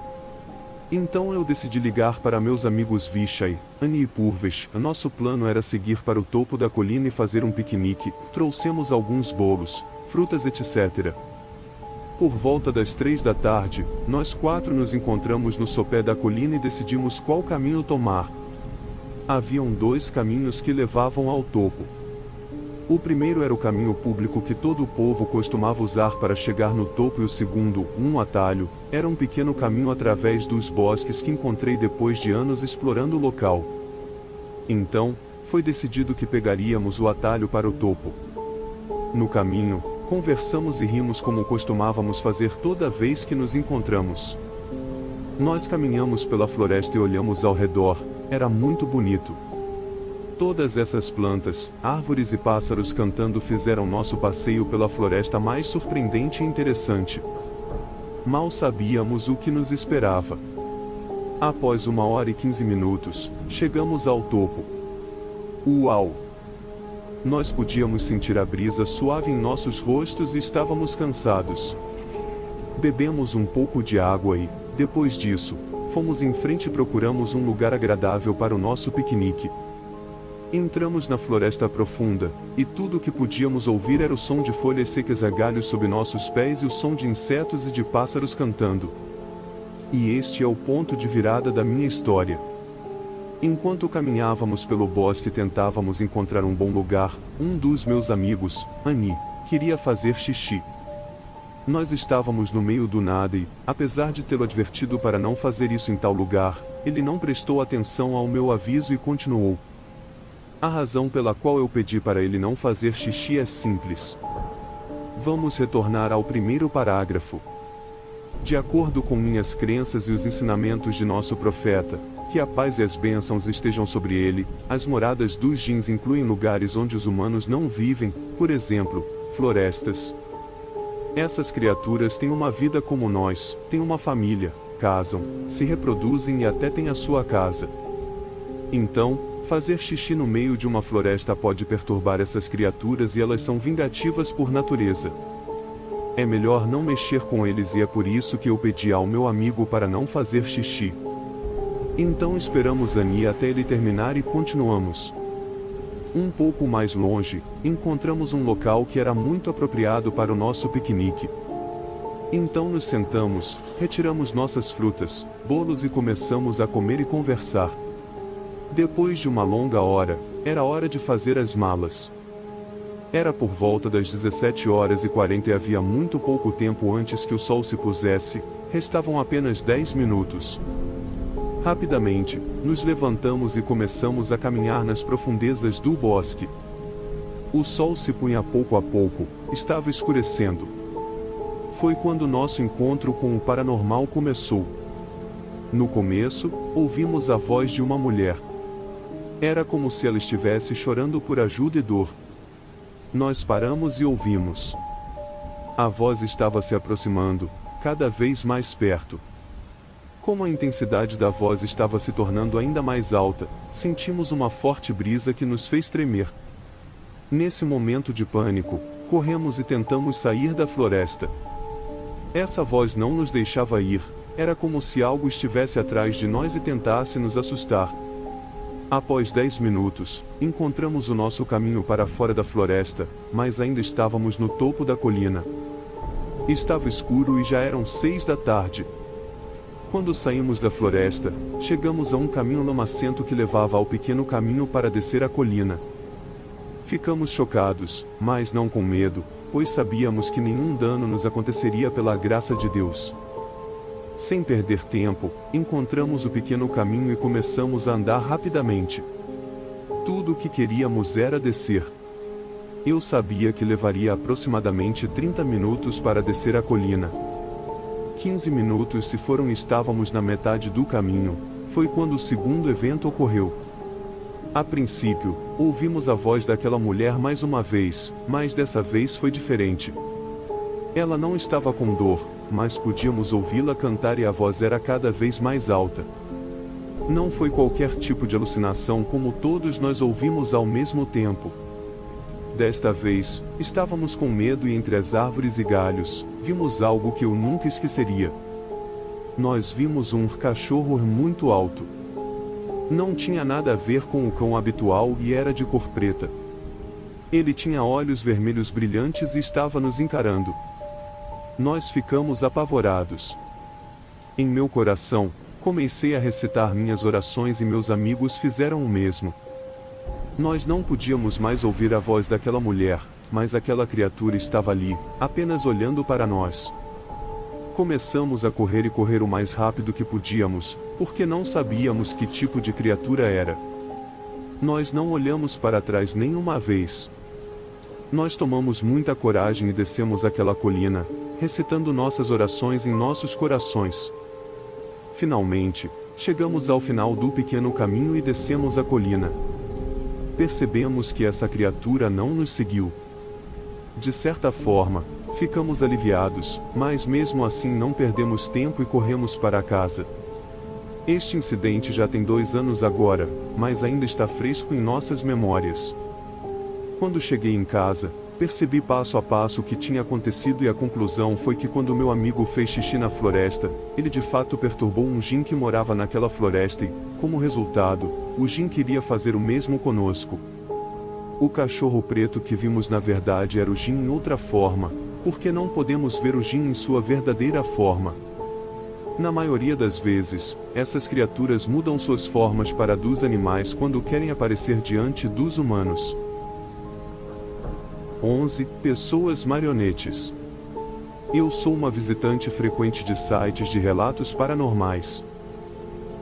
Então eu decidi ligar para meus amigos Vishai, Ani e Purvesh. Nosso plano era seguir para o topo da colina e fazer um piquenique. Trouxemos alguns bolos, frutas, etc. Por volta das 3 da tarde, nós 4 nos encontramos no sopé da colina e decidimos qual caminho tomar. Haviam 2 caminhos que levavam ao topo. O primeiro era o caminho público que todo o povo costumava usar para chegar no topo e o segundo, um atalho, era um pequeno caminho através dos bosques que encontrei depois de anos explorando o local. Então, foi decidido que pegaríamos o atalho para o topo. No caminho, conversamos e rimos como costumávamos fazer toda vez que nos encontramos. Nós caminhamos pela floresta e olhamos ao redor, era muito bonito. Todas essas plantas, árvores e pássaros cantando fizeram nosso passeio pela floresta mais surpreendente e interessante. Mal sabíamos o que nos esperava. Após 1 hora e 15 minutos, chegamos ao topo. Uau! Nós podíamos sentir a brisa suave em nossos rostos e estávamos cansados. Bebemos um pouco de água e, depois disso, fomos em frente e procuramos um lugar agradável para o nosso piquenique. Entramos na floresta profunda, e tudo o que podíamos ouvir era o som de folhas secas a galhos sob nossos pés e o som de insetos e de pássaros cantando. E este é o ponto de virada da minha história. Enquanto caminhávamos pelo bosque e tentávamos encontrar um bom lugar, um dos meus amigos, Annie, queria fazer xixi. Nós estávamos no meio do nada e, apesar de tê-lo advertido para não fazer isso em tal lugar, ele não prestou atenção ao meu aviso e continuou. A razão pela qual eu pedi para ele não fazer xixi é simples. Vamos retornar ao primeiro parágrafo. De acordo com minhas crenças e os ensinamentos de nosso profeta, que a paz e as bênçãos estejam sobre ele, as moradas dos jins incluem lugares onde os humanos não vivem, por exemplo, florestas. Essas criaturas têm uma vida como nós, têm uma família, casam, se reproduzem e até têm a sua casa. Então, fazer xixi no meio de uma floresta pode perturbar essas criaturas e elas são vingativas por natureza. É melhor não mexer com eles e é por isso que eu pedi ao meu amigo para não fazer xixi. Então esperamos Annie até ele terminar e continuamos. Um pouco mais longe, encontramos um local que era muito apropriado para o nosso piquenique. Então nos sentamos, retiramos nossas frutas, bolos e começamos a comer e conversar. Depois de uma longa hora, era hora de fazer as malas. Era por volta das 17h40 e havia muito pouco tempo antes que o sol se pusesse, restavam apenas 10 minutos. Rapidamente, nos levantamos e começamos a caminhar nas profundezas do bosque. O sol se punha pouco a pouco, estava escurecendo. Foi quando nosso encontro com o paranormal começou. No começo, ouvimos a voz de uma mulher. Era como se ela estivesse chorando por ajuda e dor. Nós paramos e ouvimos. A voz estava se aproximando, cada vez mais perto. Como a intensidade da voz estava se tornando ainda mais alta, sentimos uma forte brisa que nos fez tremer. Nesse momento de pânico, corremos e tentamos sair da floresta. Essa voz não nos deixava ir, era como se algo estivesse atrás de nós e tentasse nos assustar. Após 10 minutos, encontramos o nosso caminho para fora da floresta, mas ainda estávamos no topo da colina. Estava escuro e já eram 6 da tarde. Quando saímos da floresta, chegamos a um caminho lamacento que levava ao pequeno caminho para descer a colina. Ficamos chocados, mas não com medo, pois sabíamos que nenhum dano nos aconteceria pela graça de Deus. Sem perder tempo, encontramos o pequeno caminho e começamos a andar rapidamente. Tudo o que queríamos era descer. Eu sabia que levaria aproximadamente 30 minutos para descer a colina. 15 minutos se foram e estávamos na metade do caminho, foi quando o segundo evento ocorreu. A princípio, ouvimos a voz daquela mulher mais uma vez, mas dessa vez foi diferente. Ela não estava com dor, mas podíamos ouvi-la cantar e a voz era cada vez mais alta. Não foi qualquer tipo de alucinação como todos nós ouvimos ao mesmo tempo. Desta vez, estávamos com medo e entre as árvores e galhos, vimos algo que eu nunca esqueceria. Nós vimos um cachorro muito alto. Não tinha nada a ver com o cão habitual e era de cor preta. Ele tinha olhos vermelhos brilhantes e estava nos encarando. Nós ficamos apavorados. Em meu coração, comecei a recitar minhas orações e meus amigos fizeram o mesmo. Nós não podíamos mais ouvir a voz daquela mulher, mas aquela criatura estava ali, apenas olhando para nós. Começamos a correr e correr o mais rápido que podíamos, porque não sabíamos que tipo de criatura era. Nós não olhamos para trás nenhuma vez. Nós tomamos muita coragem e descemos aquela colina, recitando nossas orações em nossos corações. Finalmente, chegamos ao final do pequeno caminho e descemos a colina. Percebemos que essa criatura não nos seguiu. De certa forma, ficamos aliviados, mas mesmo assim não perdemos tempo e corremos para casa. Este incidente já tem 2 anos agora, mas ainda está fresco em nossas memórias. Quando cheguei em casa, Percebi passo a passo o que tinha acontecido e a conclusão foi que quando meu amigo fez xixi na floresta, ele de fato perturbou um Jin que morava naquela floresta e, como resultado, o Jin queria fazer o mesmo conosco. O cachorro preto que vimos na verdade era o Jin em outra forma, porque não podemos ver o Jin em sua verdadeira forma. Na maioria das vezes, essas criaturas mudam suas formas para dos animais quando querem aparecer diante dos humanos. 11. Pessoas marionetes. Eu sou uma visitante frequente de sites de relatos paranormais.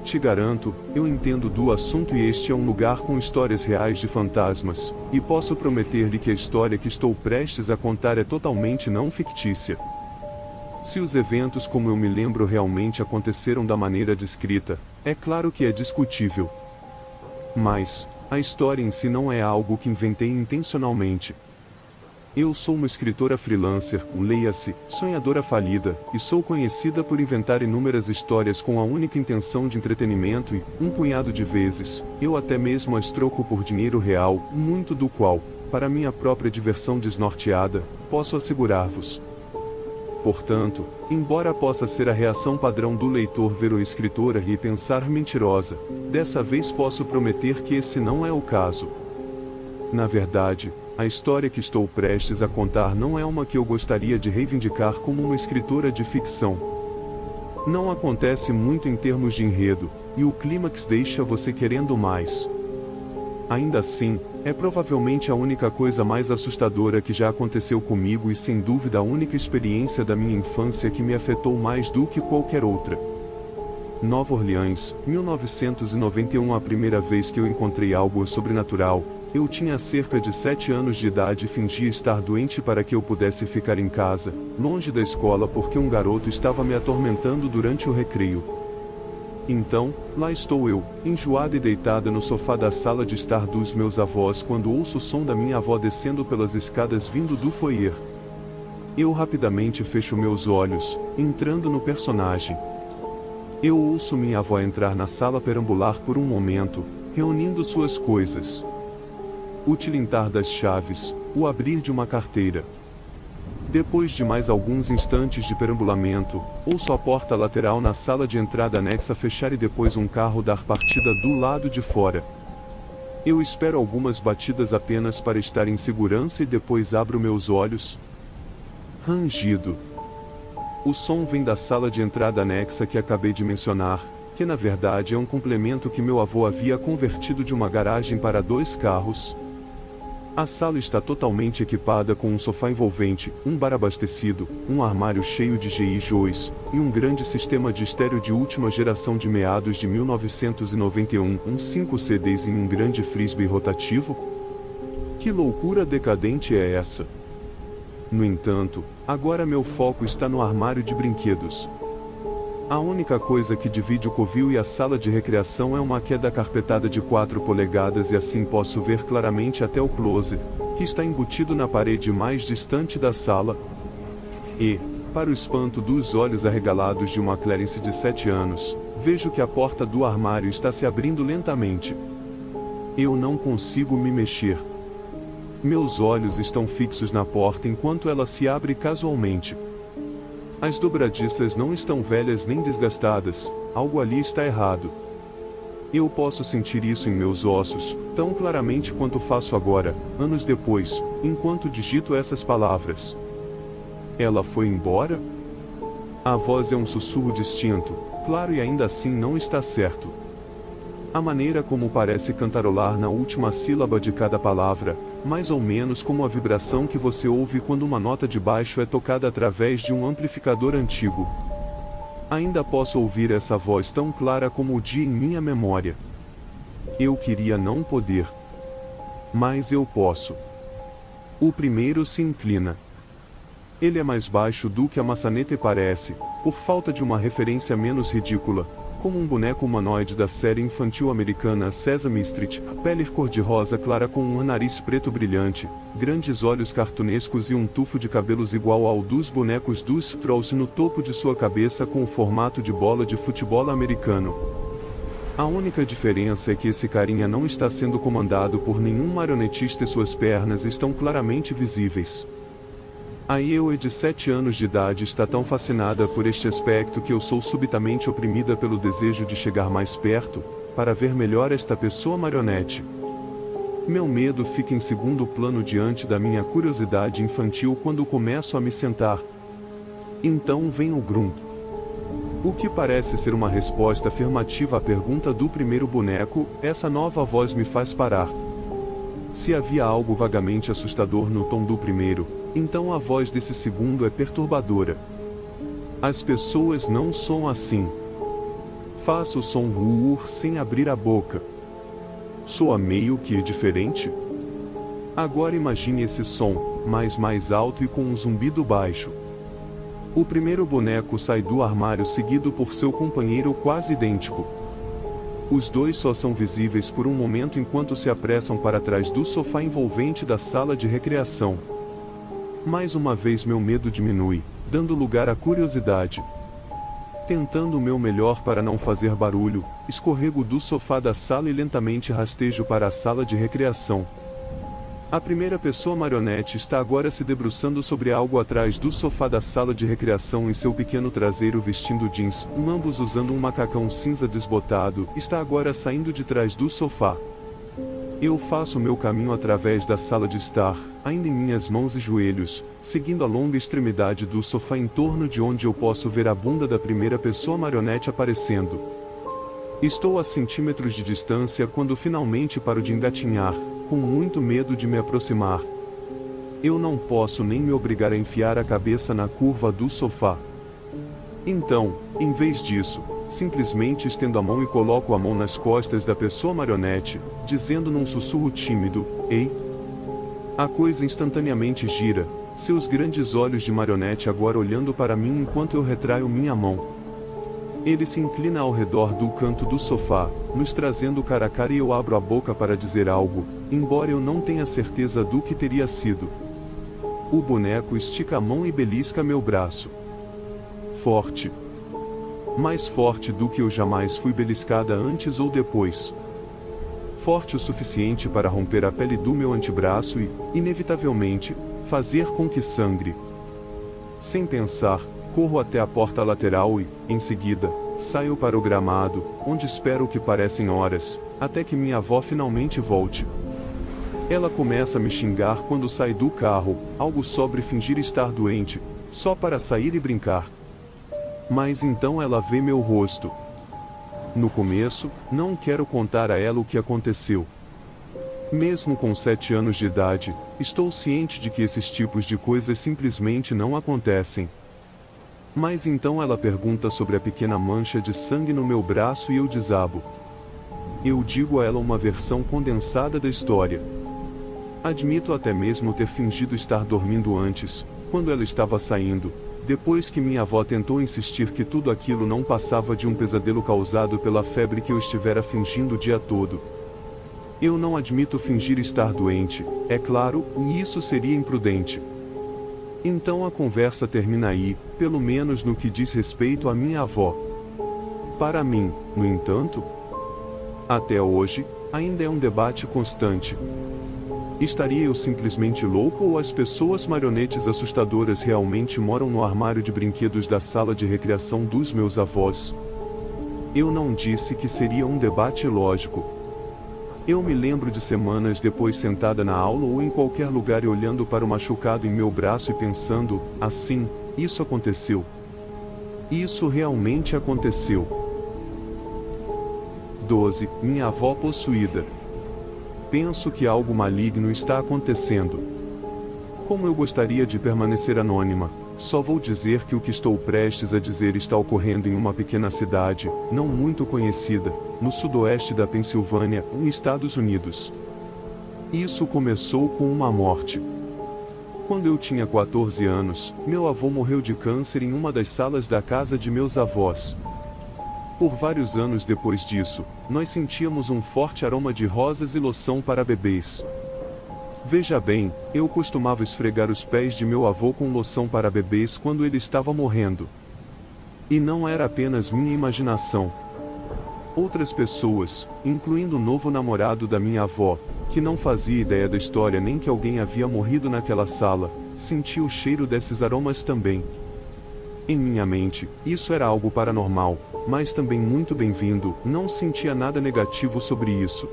Te garanto, eu entendo do assunto e este é um lugar com histórias reais de fantasmas, e posso prometer-lhe que a história que estou prestes a contar é totalmente não fictícia. Se os eventos como eu me lembro realmente aconteceram da maneira descrita, é claro que é discutível. Mas, a história em si não é algo que inventei intencionalmente. Eu sou uma escritora freelancer, leia-se, sonhadora falida, e sou conhecida por inventar inúmeras histórias com a única intenção de entretenimento e, um punhado de vezes, eu até mesmo as troco por dinheiro real, muito do qual, para minha própria diversão desnorteada, posso assegurar-vos. Portanto, embora possa ser a reação padrão do leitor ver o escritora e pensar mentirosa, dessa vez posso prometer que esse não é o caso. Na verdade, a história que estou prestes a contar não é uma que eu gostaria de reivindicar como uma escritora de ficção. Não acontece muito em termos de enredo, e o clímax deixa você querendo mais. Ainda assim, é provavelmente a única coisa mais assustadora que já aconteceu comigo e sem dúvida a única experiência da minha infância que me afetou mais do que qualquer outra. Nova Orleans, 1991. A primeira vez que eu encontrei algo sobrenatural, eu tinha cerca de 7 anos de idade e fingia estar doente para que eu pudesse ficar em casa, longe da escola porque um garoto estava me atormentando durante o recreio. Então, lá estou eu, enjoada e deitada no sofá da sala de estar dos meus avós quando ouço o som da minha avó descendo pelas escadas vindo do foyer. Eu rapidamente fecho meus olhos, entrando no personagem. Eu ouço minha avó entrar na sala perambular por um momento, reunindo suas coisas. O tilintar das chaves, o abrir de uma carteira. Depois de mais alguns instantes de perambulamento, ouço a porta lateral na sala de entrada anexa fechar e depois um carro dar partida do lado de fora. Eu espero algumas batidas apenas para estar em segurança e depois abro meus olhos. Rangido. O som vem da sala de entrada anexa que acabei de mencionar, que na verdade é um complemento que meu avô havia convertido de uma garagem para 2 carros. A sala está totalmente equipada com um sofá envolvente, um bar abastecido, um armário cheio de GI-Joes, e um grande sistema de estéreo de última geração de meados de 1991, uns 5 CDs em um grande frisbee rotativo. Que loucura decadente é essa? No entanto, agora meu foco está no armário de brinquedos. A única coisa que divide o covil e a sala de recreação é uma queda carpetada de 4 polegadas e assim posso ver claramente até o closet, que está embutido na parede mais distante da sala. E, para o espanto dos olhos arregalados de uma Clarence de 7 anos, vejo que a porta do armário está se abrindo lentamente. Eu não consigo me mexer. Meus olhos estão fixos na porta enquanto ela se abre casualmente. As dobradiças não estão velhas nem desgastadas, algo ali está errado. Eu posso sentir isso em meus ossos, tão claramente quanto faço agora, anos depois, enquanto digito essas palavras. Ela foi embora? A voz é um sussurro distinto, claro e ainda assim não está certo. A maneira como parece cantarolar na última sílaba de cada palavra, mais ou menos como a vibração que você ouve quando uma nota de baixo é tocada através de um amplificador antigo. Ainda posso ouvir essa voz tão clara como o dia em minha memória. Eu queria não poder. Mas eu posso. O primeiro se inclina. Ele é mais baixo do que a maçaneta e parece, por falta de uma referência menos ridícula, como um boneco humanoide da série infantil americana Sesame Street, pele cor-de-rosa clara com um nariz preto brilhante, grandes olhos cartunescos e um tufo de cabelos igual ao dos bonecos dos Trolls no topo de sua cabeça com o formato de bola de futebol americano. A única diferença é que esse carinha não está sendo comandado por nenhum marionetista e suas pernas estão claramente visíveis. A Ewe de 7 anos de idade está tão fascinada por este aspecto que eu sou subitamente oprimida pelo desejo de chegar mais perto, para ver melhor esta pessoa marionete. Meu medo fica em segundo plano diante da minha curiosidade infantil quando começo a me sentar. Então vem o Grum. O que parece ser uma resposta afirmativa à pergunta do primeiro boneco, essa nova voz me faz parar. Se havia algo vagamente assustador no tom do primeiro, então a voz desse segundo é perturbadora. As pessoas não soam assim. Faço o som ruur sem abrir a boca. Soa meio que diferente? Agora imagine esse som, mas mais alto e com um zumbido baixo. O primeiro boneco sai do armário seguido por seu companheiro quase idêntico. Os dois só são visíveis por um momento enquanto se apressam para trás do sofá envolvente da sala de recreação. Mais uma vez meu medo diminui, dando lugar à curiosidade. Tentando o meu melhor para não fazer barulho, escorrego do sofá da sala e lentamente rastejo para a sala de recreação. A primeira pessoa marionete está agora se debruçando sobre algo atrás do sofá da sala de recreação em seu pequeno traseiro vestindo jeans, ambos usando um macacão cinza desbotado, está agora saindo de trás do sofá. Eu faço meu caminho através da sala de estar, ainda em minhas mãos e joelhos, seguindo a longa extremidade do sofá em torno de onde eu posso ver a bunda da primeira pessoa marionete aparecendo. Estou a centímetros de distância quando finalmente paro de engatinhar, com muito medo de me aproximar. Eu não posso nem me obrigar a enfiar a cabeça na curva do sofá. Então, em vez disso, simplesmente estendo a mão e coloco a mão nas costas da pessoa marionete, dizendo num sussurro tímido, "Ei!" A coisa instantaneamente gira, seus grandes olhos de marionete agora olhando para mim enquanto eu retraio minha mão. Ele se inclina ao redor do canto do sofá, nos trazendo cara a cara e eu abro a boca para dizer algo, embora eu não tenha certeza do que teria sido. O boneco estica a mão e belisca meu braço. Forte. Mais forte do que eu jamais fui beliscada antes ou depois. Forte o suficiente para romper a pele do meu antebraço e, inevitavelmente, fazer com que sangre. Sem pensar, corro até a porta lateral e, em seguida, saio para o gramado, onde espero o que parecem horas, até que minha avó finalmente volte. Ela começa a me xingar quando sai do carro, algo sobre fingir estar doente, só para sair e brincar. Mas então ela vê meu rosto. No começo, não quero contar a ela o que aconteceu. Mesmo com 7 anos de idade, estou ciente de que esses tipos de coisas simplesmente não acontecem. Mas então ela pergunta sobre a pequena mancha de sangue no meu braço e eu desabo. Eu digo a ela uma versão condensada da história. Admito até mesmo ter fingido estar dormindo antes, quando ela estava saindo, depois que minha avó tentou insistir que tudo aquilo não passava de um pesadelo causado pela febre que eu estivera fingindo o dia todo. Eu não admito fingir estar doente, é claro, e isso seria imprudente. Então a conversa termina aí, pelo menos no que diz respeito à minha avó. Para mim, no entanto, até hoje, ainda é um debate constante. Estaria eu simplesmente louco ou as pessoas marionetes assustadoras realmente moram no armário de brinquedos da sala de recreação dos meus avós? Eu não disse que seria um debate lógico. Eu me lembro de semanas depois sentada na aula ou em qualquer lugar e olhando para o machucado em meu braço e pensando, assim, isso aconteceu. Isso realmente aconteceu. 12. Minha avó possuída. Penso que algo maligno está acontecendo. Como eu gostaria de permanecer anônima, só vou dizer que o que estou prestes a dizer está ocorrendo em uma pequena cidade, não muito conhecida, no sudoeste da Pensilvânia, nos Estados Unidos. Isso começou com uma morte. Quando eu tinha 14 anos, meu avô morreu de câncer em uma das salas da casa de meus avós. Por vários anos depois disso, nós sentíamos um forte aroma de rosas e loção para bebês. Veja bem, eu costumava esfregar os pés de meu avô com loção para bebês quando ele estava morrendo. E não era apenas minha imaginação. Outras pessoas, incluindo o novo namorado da minha avó, que não fazia ideia da história nem que alguém havia morrido naquela sala, sentia o cheiro desses aromas também. Em minha mente, isso era algo paranormal, mas também muito bem-vindo, não sentia nada negativo sobre isso.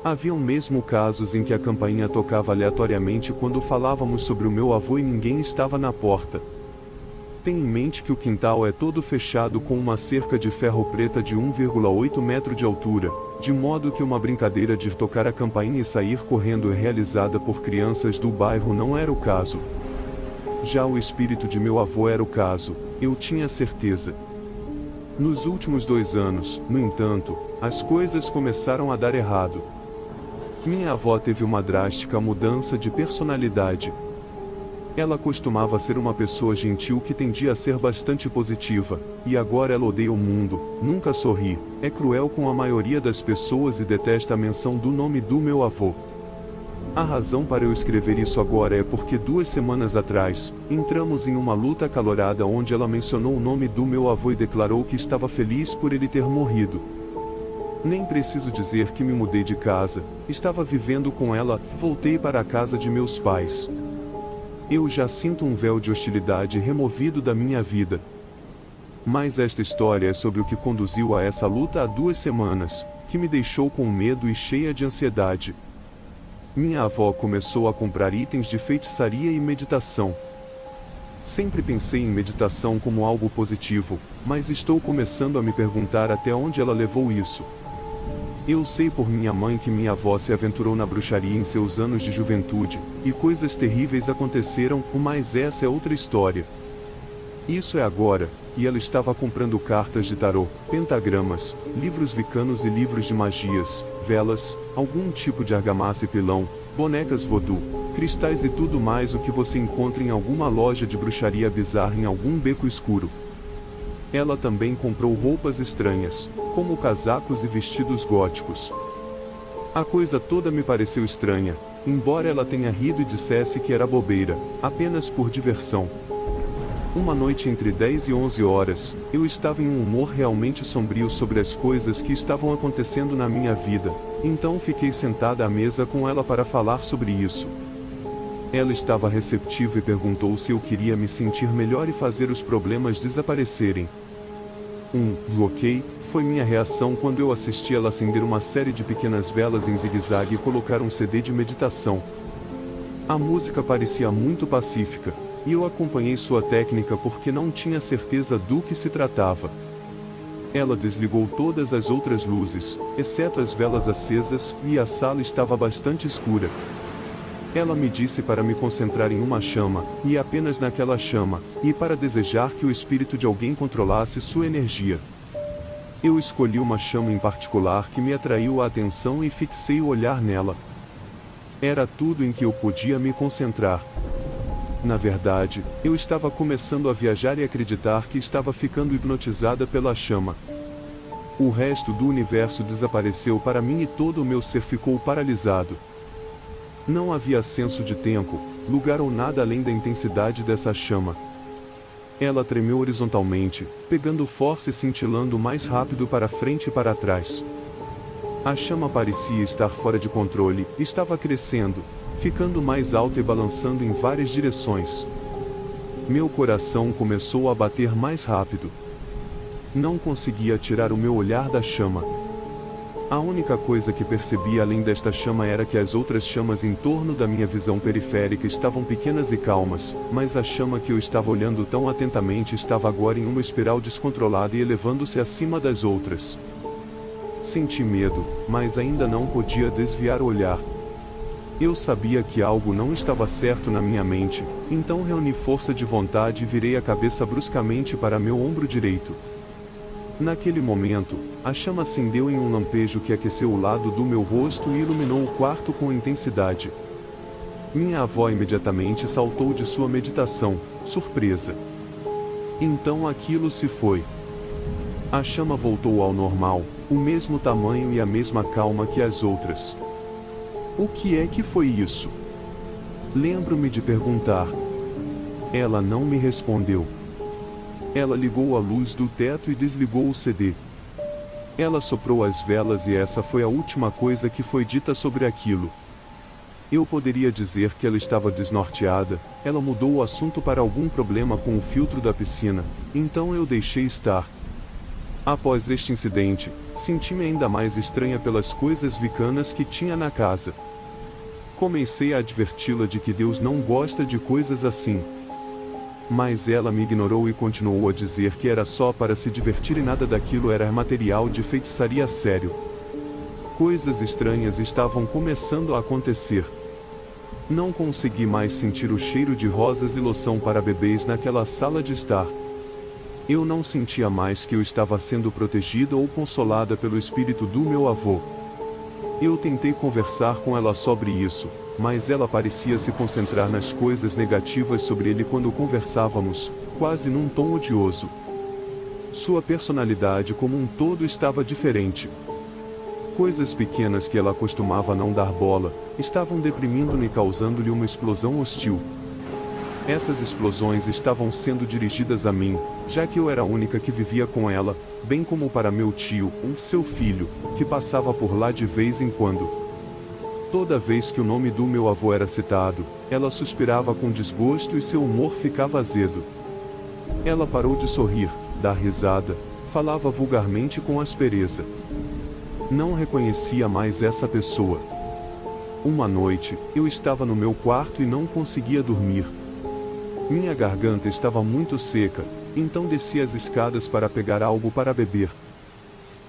Haviam mesmo casos em que a campainha tocava aleatoriamente quando falávamos sobre o meu avô e ninguém estava na porta. Tenha em mente que o quintal é todo fechado com uma cerca de ferro preta de 1,8 metro de altura, de modo que uma brincadeira de tocar a campainha e sair correndo realizada por crianças do bairro não era o caso. Já o espírito de meu avô era o caso, eu tinha certeza. Nos últimos 2 anos, no entanto, as coisas começaram a dar errado. Minha avó teve uma drástica mudança de personalidade. Ela costumava ser uma pessoa gentil que tendia a ser bastante positiva, e agora ela odeia o mundo, nunca sorri, é cruel com a maioria das pessoas e detesta a menção do nome do meu avô. A razão para eu escrever isso agora é porque 2 semanas atrás, entramos em uma luta acalorada onde ela mencionou o nome do meu avô e declarou que estava feliz por ele ter morrido. Nem preciso dizer que me mudei de casa, estava vivendo com ela, voltei para a casa de meus pais. Eu já sinto um véu de hostilidade removido da minha vida. Mas esta história é sobre o que conduziu a essa luta há 2 semanas, que me deixou com medo e cheia de ansiedade. Minha avó começou a comprar itens de feitiçaria e meditação. Sempre pensei em meditação como algo positivo, mas estou começando a me perguntar até onde ela levou isso. Eu sei por minha mãe que minha avó se aventurou na bruxaria em seus anos de juventude, e coisas terríveis aconteceram, mas essa é outra história. Isso é agora, e ela estava comprando cartas de tarô, pentagramas, livros wicanos e livros de magias, velas, algum tipo de argamassa e pilão, bonecas voodoo, cristais e tudo mais o que você encontra em alguma loja de bruxaria bizarra em algum beco escuro. Ela também comprou roupas estranhas, como casacos e vestidos góticos. A coisa toda me pareceu estranha, embora ela tenha rido e dissesse que era bobeira, apenas por diversão. Uma noite entre 10 e 11 horas, eu estava em um humor realmente sombrio sobre as coisas que estavam acontecendo na minha vida, então fiquei sentada à mesa com ela para falar sobre isso. Ela estava receptiva e perguntou se eu queria me sentir melhor e fazer os problemas desaparecerem. Ok, foi minha reação quando eu assisti ela acender uma série de pequenas velas em zigue-zague e colocar um CD de meditação. A música parecia muito pacífica, e eu acompanhei sua técnica porque não tinha certeza do que se tratava. Ela desligou todas as outras luzes, exceto as velas acesas, e a sala estava bastante escura. Ela me disse para me concentrar em uma chama, e apenas naquela chama, e para desejar que o espírito de alguém controlasse sua energia. Eu escolhi uma chama em particular que me atraiu a atenção e fixei o olhar nela. Era tudo em que eu podia me concentrar. Na verdade, eu estava começando a viajar e acreditar que estava ficando hipnotizada pela chama. O resto do universo desapareceu para mim e todo o meu ser ficou paralisado. Não havia senso de tempo, lugar ou nada além da intensidade dessa chama. Ela tremeu horizontalmente, pegando força e cintilando mais rápido para frente e para trás. A chama parecia estar fora de controle, estava crescendo, ficando mais alta e balançando em várias direções. Meu coração começou a bater mais rápido. Não conseguia tirar o meu olhar da chama. A única coisa que percebi além desta chama era que as outras chamas em torno da minha visão periférica estavam pequenas e calmas, mas a chama que eu estava olhando tão atentamente estava agora em uma espiral descontrolada e elevando-se acima das outras. Senti medo, mas ainda não podia desviar o olhar. Eu sabia que algo não estava certo na minha mente, então reuni força de vontade e virei a cabeça bruscamente para meu ombro direito. Naquele momento, a chama acendeu em um lampejo que aqueceu o lado do meu rosto e iluminou o quarto com intensidade. Minha avó imediatamente saltou de sua meditação, surpresa. Então aquilo se foi. A chama voltou ao normal, o mesmo tamanho e a mesma calma que as outras. O que é que foi isso? Lembro-me de perguntar. Ela não me respondeu. Ela ligou a luz do teto e desligou o CD. Ela soprou as velas e essa foi a última coisa que foi dita sobre aquilo. Eu poderia dizer que ela estava desnorteada. Ela mudou o assunto para algum problema com o filtro da piscina, então eu deixei estar. Após este incidente, senti-me ainda mais estranha pelas coisas vicanas que tinha na casa. Comecei a adverti-la de que Deus não gosta de coisas assim. Mas ela me ignorou e continuou a dizer que era só para se divertir e nada daquilo era material de feitiçaria sério. Coisas estranhas estavam começando a acontecer. Não consegui mais sentir o cheiro de rosas e loção para bebês naquela sala de estar. Eu não sentia mais que eu estava sendo protegida ou consolada pelo espírito do meu avô. Eu tentei conversar com ela sobre isso, mas ela parecia se concentrar nas coisas negativas sobre ele quando conversávamos, quase num tom odioso. Sua personalidade como um todo estava diferente. Coisas pequenas que ela costumava não dar bola, estavam deprimindo-me e causando-lhe uma explosão hostil. Essas explosões estavam sendo dirigidas a mim, já que eu era a única que vivia com ela, bem como para meu tio, seu filho, que passava por lá de vez em quando. Toda vez que o nome do meu avô era citado, ela suspirava com desgosto e seu humor ficava azedo. Ela parou de sorrir, dar risada, falava vulgarmente com aspereza. Não reconhecia mais essa pessoa. Uma noite, eu estava no meu quarto e não conseguia dormir. Minha garganta estava muito seca, então desci as escadas para pegar algo para beber.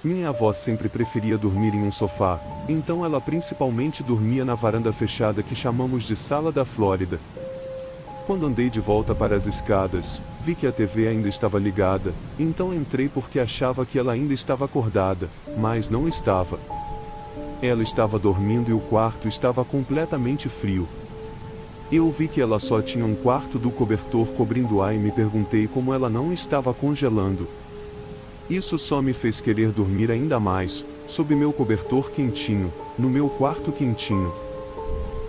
Minha avó sempre preferia dormir em um sofá, então ela principalmente dormia na varanda fechada que chamamos de Sala da Flórida. Quando andei de volta para as escadas, vi que a TV ainda estava ligada, então entrei porque achava que ela ainda estava acordada, mas não estava. Ela estava dormindo e o quarto estava completamente frio. Eu vi que ela só tinha um quarto do cobertor cobrindo-a e me perguntei como ela não estava congelando. Isso só me fez querer dormir ainda mais, sob meu cobertor quentinho, no meu quarto quentinho.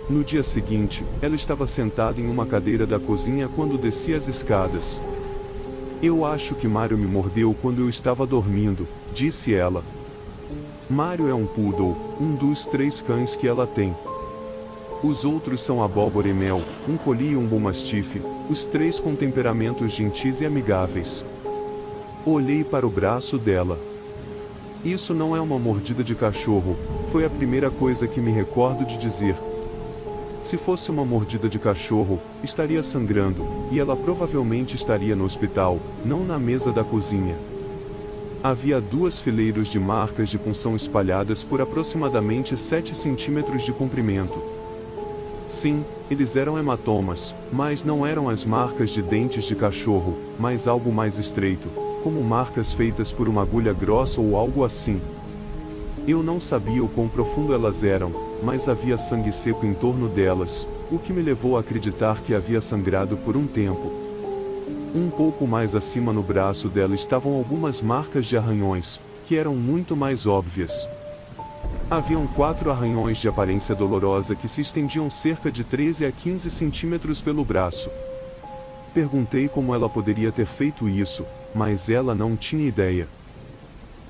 No dia seguinte, ela estava sentada em uma cadeira da cozinha quando desci as escadas. Eu acho que Mário me mordeu quando eu estava dormindo, disse ela. Mário é um poodle, um dos 3 cães que ela tem. Os outros são Abóbora e Mel, um collie e um bull mastiff, os 3 com temperamentos gentis e amigáveis. Olhei para o braço dela. Isso não é uma mordida de cachorro, foi a primeira coisa que me recordo de dizer. Se fosse uma mordida de cachorro, estaria sangrando, e ela provavelmente estaria no hospital, não na mesa da cozinha. Havia 2 fileiros de marcas de punção espalhadas por aproximadamente 7 centímetros de comprimento. Sim, eles eram hematomas, mas não eram as marcas de dentes de cachorro, mas algo mais estreito, como marcas feitas por uma agulha grossa ou algo assim. Eu não sabia o quão profundo elas eram, mas havia sangue seco em torno delas, o que me levou a acreditar que havia sangrado por um tempo. Um pouco mais acima no braço dela estavam algumas marcas de arranhões, que eram muito mais óbvias. Haviam 4 arranhões de aparência dolorosa que se estendiam cerca de 13 a 15 centímetros pelo braço. Perguntei como ela poderia ter feito isso, mas ela não tinha ideia.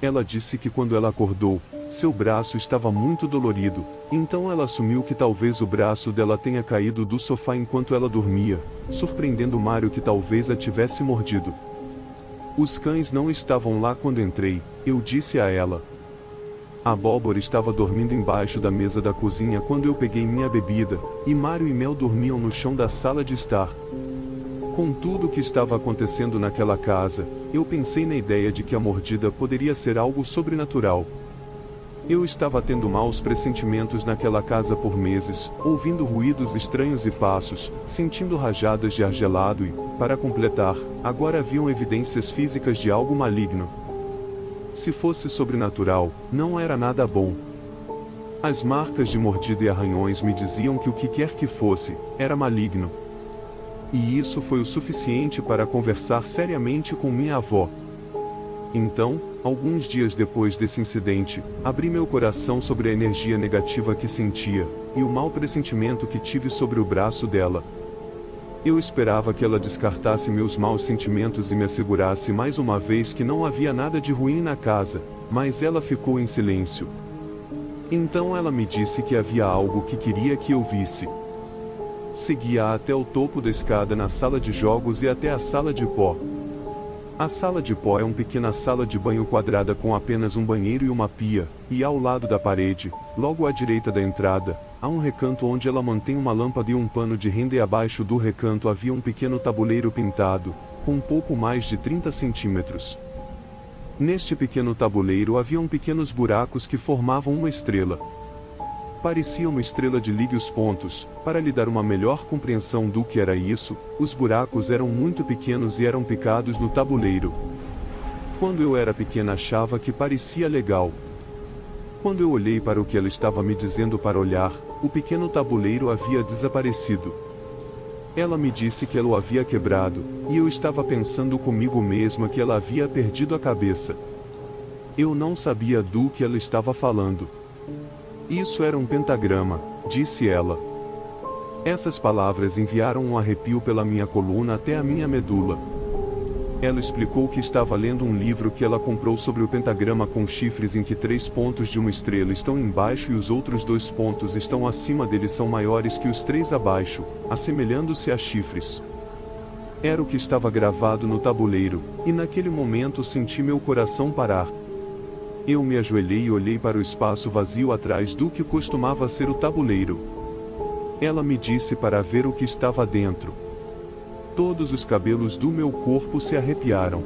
Ela disse que quando ela acordou, seu braço estava muito dolorido, então ela assumiu que talvez o braço dela tenha caído do sofá enquanto ela dormia, surpreendendo Mário que talvez a tivesse mordido. Os cães não estavam lá quando entrei, eu disse a ela. A Abóbora estava dormindo embaixo da mesa da cozinha quando eu peguei minha bebida, e Mário e Mel dormiam no chão da sala de estar. Com tudo o que estava acontecendo naquela casa, eu pensei na ideia de que a mordida poderia ser algo sobrenatural. Eu estava tendo maus pressentimentos naquela casa por meses, ouvindo ruídos estranhos e passos, sentindo rajadas de ar gelado e, para completar, agora haviam evidências físicas de algo maligno. Se fosse sobrenatural, não era nada bom. As marcas de mordida e arranhões me diziam que o que quer que fosse, era maligno. E isso foi o suficiente para conversar seriamente com minha avó. Então, alguns dias depois desse incidente, abri meu coração sobre a energia negativa que sentia, e o mau pressentimento que tive sobre o braço dela. Eu esperava que ela descartasse meus maus sentimentos e me assegurasse mais uma vez que não havia nada de ruim na casa, mas ela ficou em silêncio. Então ela me disse que havia algo que queria que eu visse. Segui-a até o topo da escada na sala de jogos e até a sala de pó. A sala de pó é uma pequena sala de banho quadrada com apenas um banheiro e uma pia, e ao lado da parede, logo à direita da entrada, há um recanto onde ela mantém uma lâmpada e um pano de renda, e abaixo do recanto havia um pequeno tabuleiro pintado, com um pouco mais de 30 centímetros. Neste pequeno tabuleiro haviam pequenos buracos que formavam uma estrela. Parecia uma estrela de ligue os pontos. Para lhe dar uma melhor compreensão do que era isso, os buracos eram muito pequenos e eram picados no tabuleiro. Quando eu era pequena achava que parecia legal. Quando eu olhei para o que ela estava me dizendo para olhar, o pequeno tabuleiro havia desaparecido. Ela me disse que ela o havia quebrado, e eu estava pensando comigo mesma que ela havia perdido a cabeça. Eu não sabia do que ela estava falando. Isso era um pentagrama, disse ela. Essas palavras enviaram um arrepio pela minha coluna até a minha medula. Ela explicou que estava lendo um livro que ela comprou sobre o pentagrama com chifres, em que 3 pontos de uma estrela estão embaixo e os outros 2 pontos estão acima dele são maiores que os 3 abaixo, assemelhando-se a chifres. Era o que estava gravado no tabuleiro, e naquele momento senti meu coração parar. Eu me ajoelhei e olhei para o espaço vazio atrás do que costumava ser o tabuleiro. Ela me disse para ver o que estava dentro. Todos os cabelos do meu corpo se arrepiaram.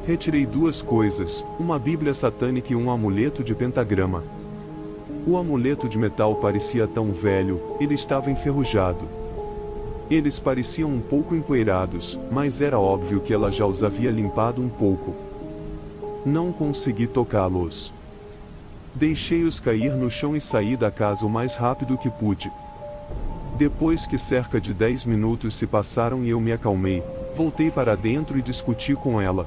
Retirei 2 coisas, uma Bíblia satânica e um amuleto de pentagrama. O amuleto de metal parecia tão velho, ele estava enferrujado. Eles pareciam um pouco empoeirados, mas era óbvio que ela já os havia limpado um pouco. Não consegui tocá-los. Deixei-os cair no chão e saí da casa o mais rápido que pude. Depois que cerca de 10 minutos se passaram e eu me acalmei, voltei para dentro e discuti com ela.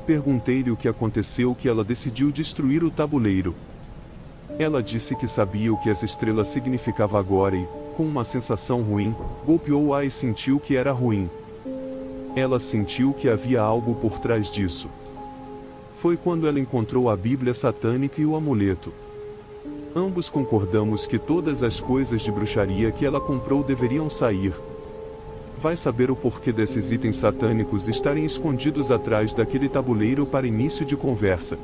Perguntei-lhe o que aconteceu que ela decidiu destruir o tabuleiro. Ela disse que sabia o que essa estrela significava agora e, com uma sensação ruim, golpeou-a e sentiu que era ruim. Ela sentiu que havia algo por trás disso. Foi quando ela encontrou a Bíblia satânica e o amuleto. Ambos concordamos que todas as coisas de bruxaria que ela comprou deveriam sair. Vai saber o porquê desses itens satânicos estarem escondidos atrás daquele tabuleiro para início de conversa.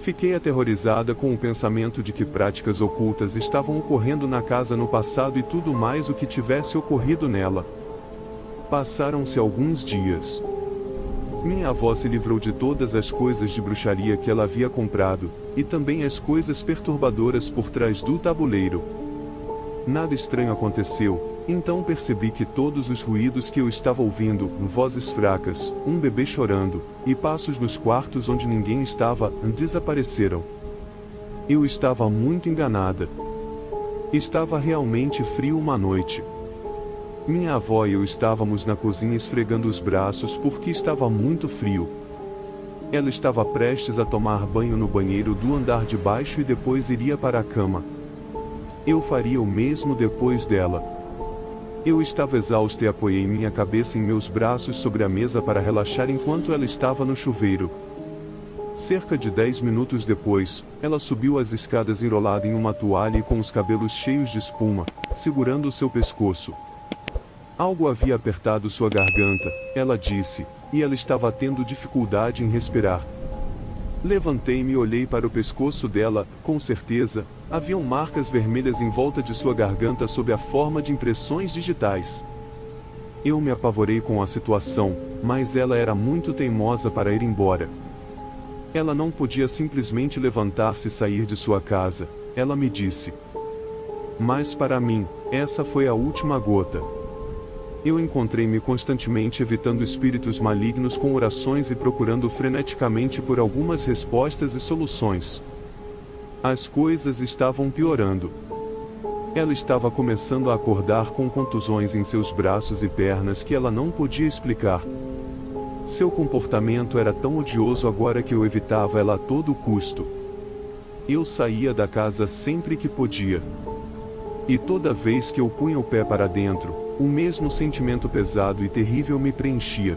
Fiquei aterrorizada com o pensamento de que práticas ocultas estavam ocorrendo na casa no passado e tudo mais o que tivesse ocorrido nela. Passaram-se alguns dias. Minha avó se livrou de todas as coisas de bruxaria que ela havia comprado, e também as coisas perturbadoras por trás do tabuleiro. Nada estranho aconteceu, então percebi que todos os ruídos que eu estava ouvindo, vozes fracas, um bebê chorando, e passos nos quartos onde ninguém estava, desapareceram. Eu estava muito enganada. Estava realmente frio uma noite. Minha avó e eu estávamos na cozinha esfregando os braços porque estava muito frio. Ela estava prestes a tomar banho no banheiro do andar de baixo e depois iria para a cama. Eu faria o mesmo depois dela. Eu estava exausta e apoiei minha cabeça em meus braços sobre a mesa para relaxar enquanto ela estava no chuveiro. Cerca de 10 minutos depois, ela subiu as escadas enrolada em uma toalha e com os cabelos cheios de espuma, segurando o seu pescoço. Algo havia apertado sua garganta, ela disse, e ela estava tendo dificuldade em respirar. Levantei-me e olhei para o pescoço dela, com certeza, haviam marcas vermelhas em volta de sua garganta sob a forma de impressões digitais. Eu me apavorei com a situação, mas ela era muito teimosa para ir embora. Ela não podia simplesmente levantar-se e sair de sua casa, ela me disse. Mas para mim, essa foi a última gota. Eu encontrei-me constantemente evitando espíritos malignos com orações e procurando freneticamente por algumas respostas e soluções. As coisas estavam piorando. Ela estava começando a acordar com contusões em seus braços e pernas que ela não podia explicar. Seu comportamento era tão odioso agora que eu evitava ela a todo custo. Eu saía da casa sempre que podia. E toda vez que eu punha o pé para dentro, o mesmo sentimento pesado e terrível me preenchia.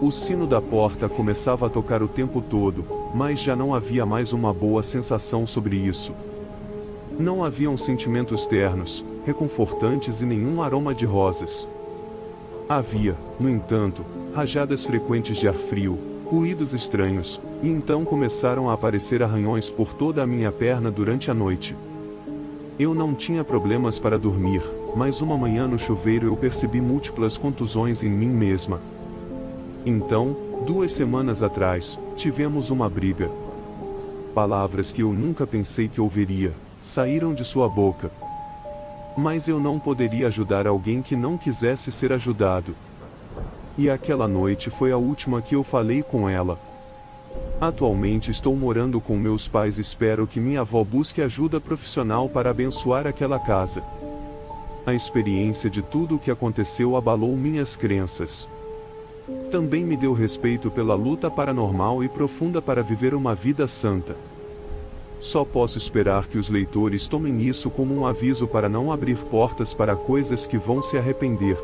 O sino da porta começava a tocar o tempo todo, mas já não havia mais uma boa sensação sobre isso. Não haviam sentimentos ternos, reconfortantes e nenhum aroma de rosas. Havia, no entanto, rajadas frequentes de ar frio, ruídos estranhos, e então começaram a aparecer arranhões por toda a minha perna durante a noite. Eu não tinha problemas para dormir, mas uma manhã no chuveiro eu percebi múltiplas contusões em mim mesma. Então, 2 semanas atrás, tivemos uma briga. Palavras que eu nunca pensei que ouviria, saíram de sua boca. Mas eu não poderia ajudar alguém que não quisesse ser ajudado. E aquela noite foi a última que eu falei com ela. Atualmente estou morando com meus pais e espero que minha avó busque ajuda profissional para abençoar aquela casa. A experiência de tudo o que aconteceu abalou minhas crenças. Também me deu respeito pela luta paranormal e profunda para viver uma vida santa. Só posso esperar que os leitores tomem isso como um aviso para não abrir portas para coisas que vão se arrepender.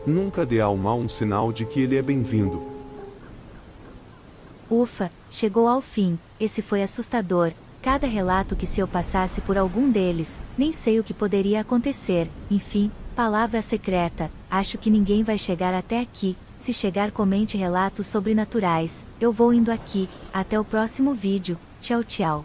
Nunca dê ao mal um sinal de que ele é bem-vindo. Ufa, chegou ao fim. Esse foi assustador. Cada relato que se eu passasse por algum deles, nem sei o que poderia acontecer. Enfim, palavra secreta, acho que ninguém vai chegar até aqui. Se chegar, comente relatos sobrenaturais. Eu vou indo aqui, até o próximo vídeo. Tchau, tchau.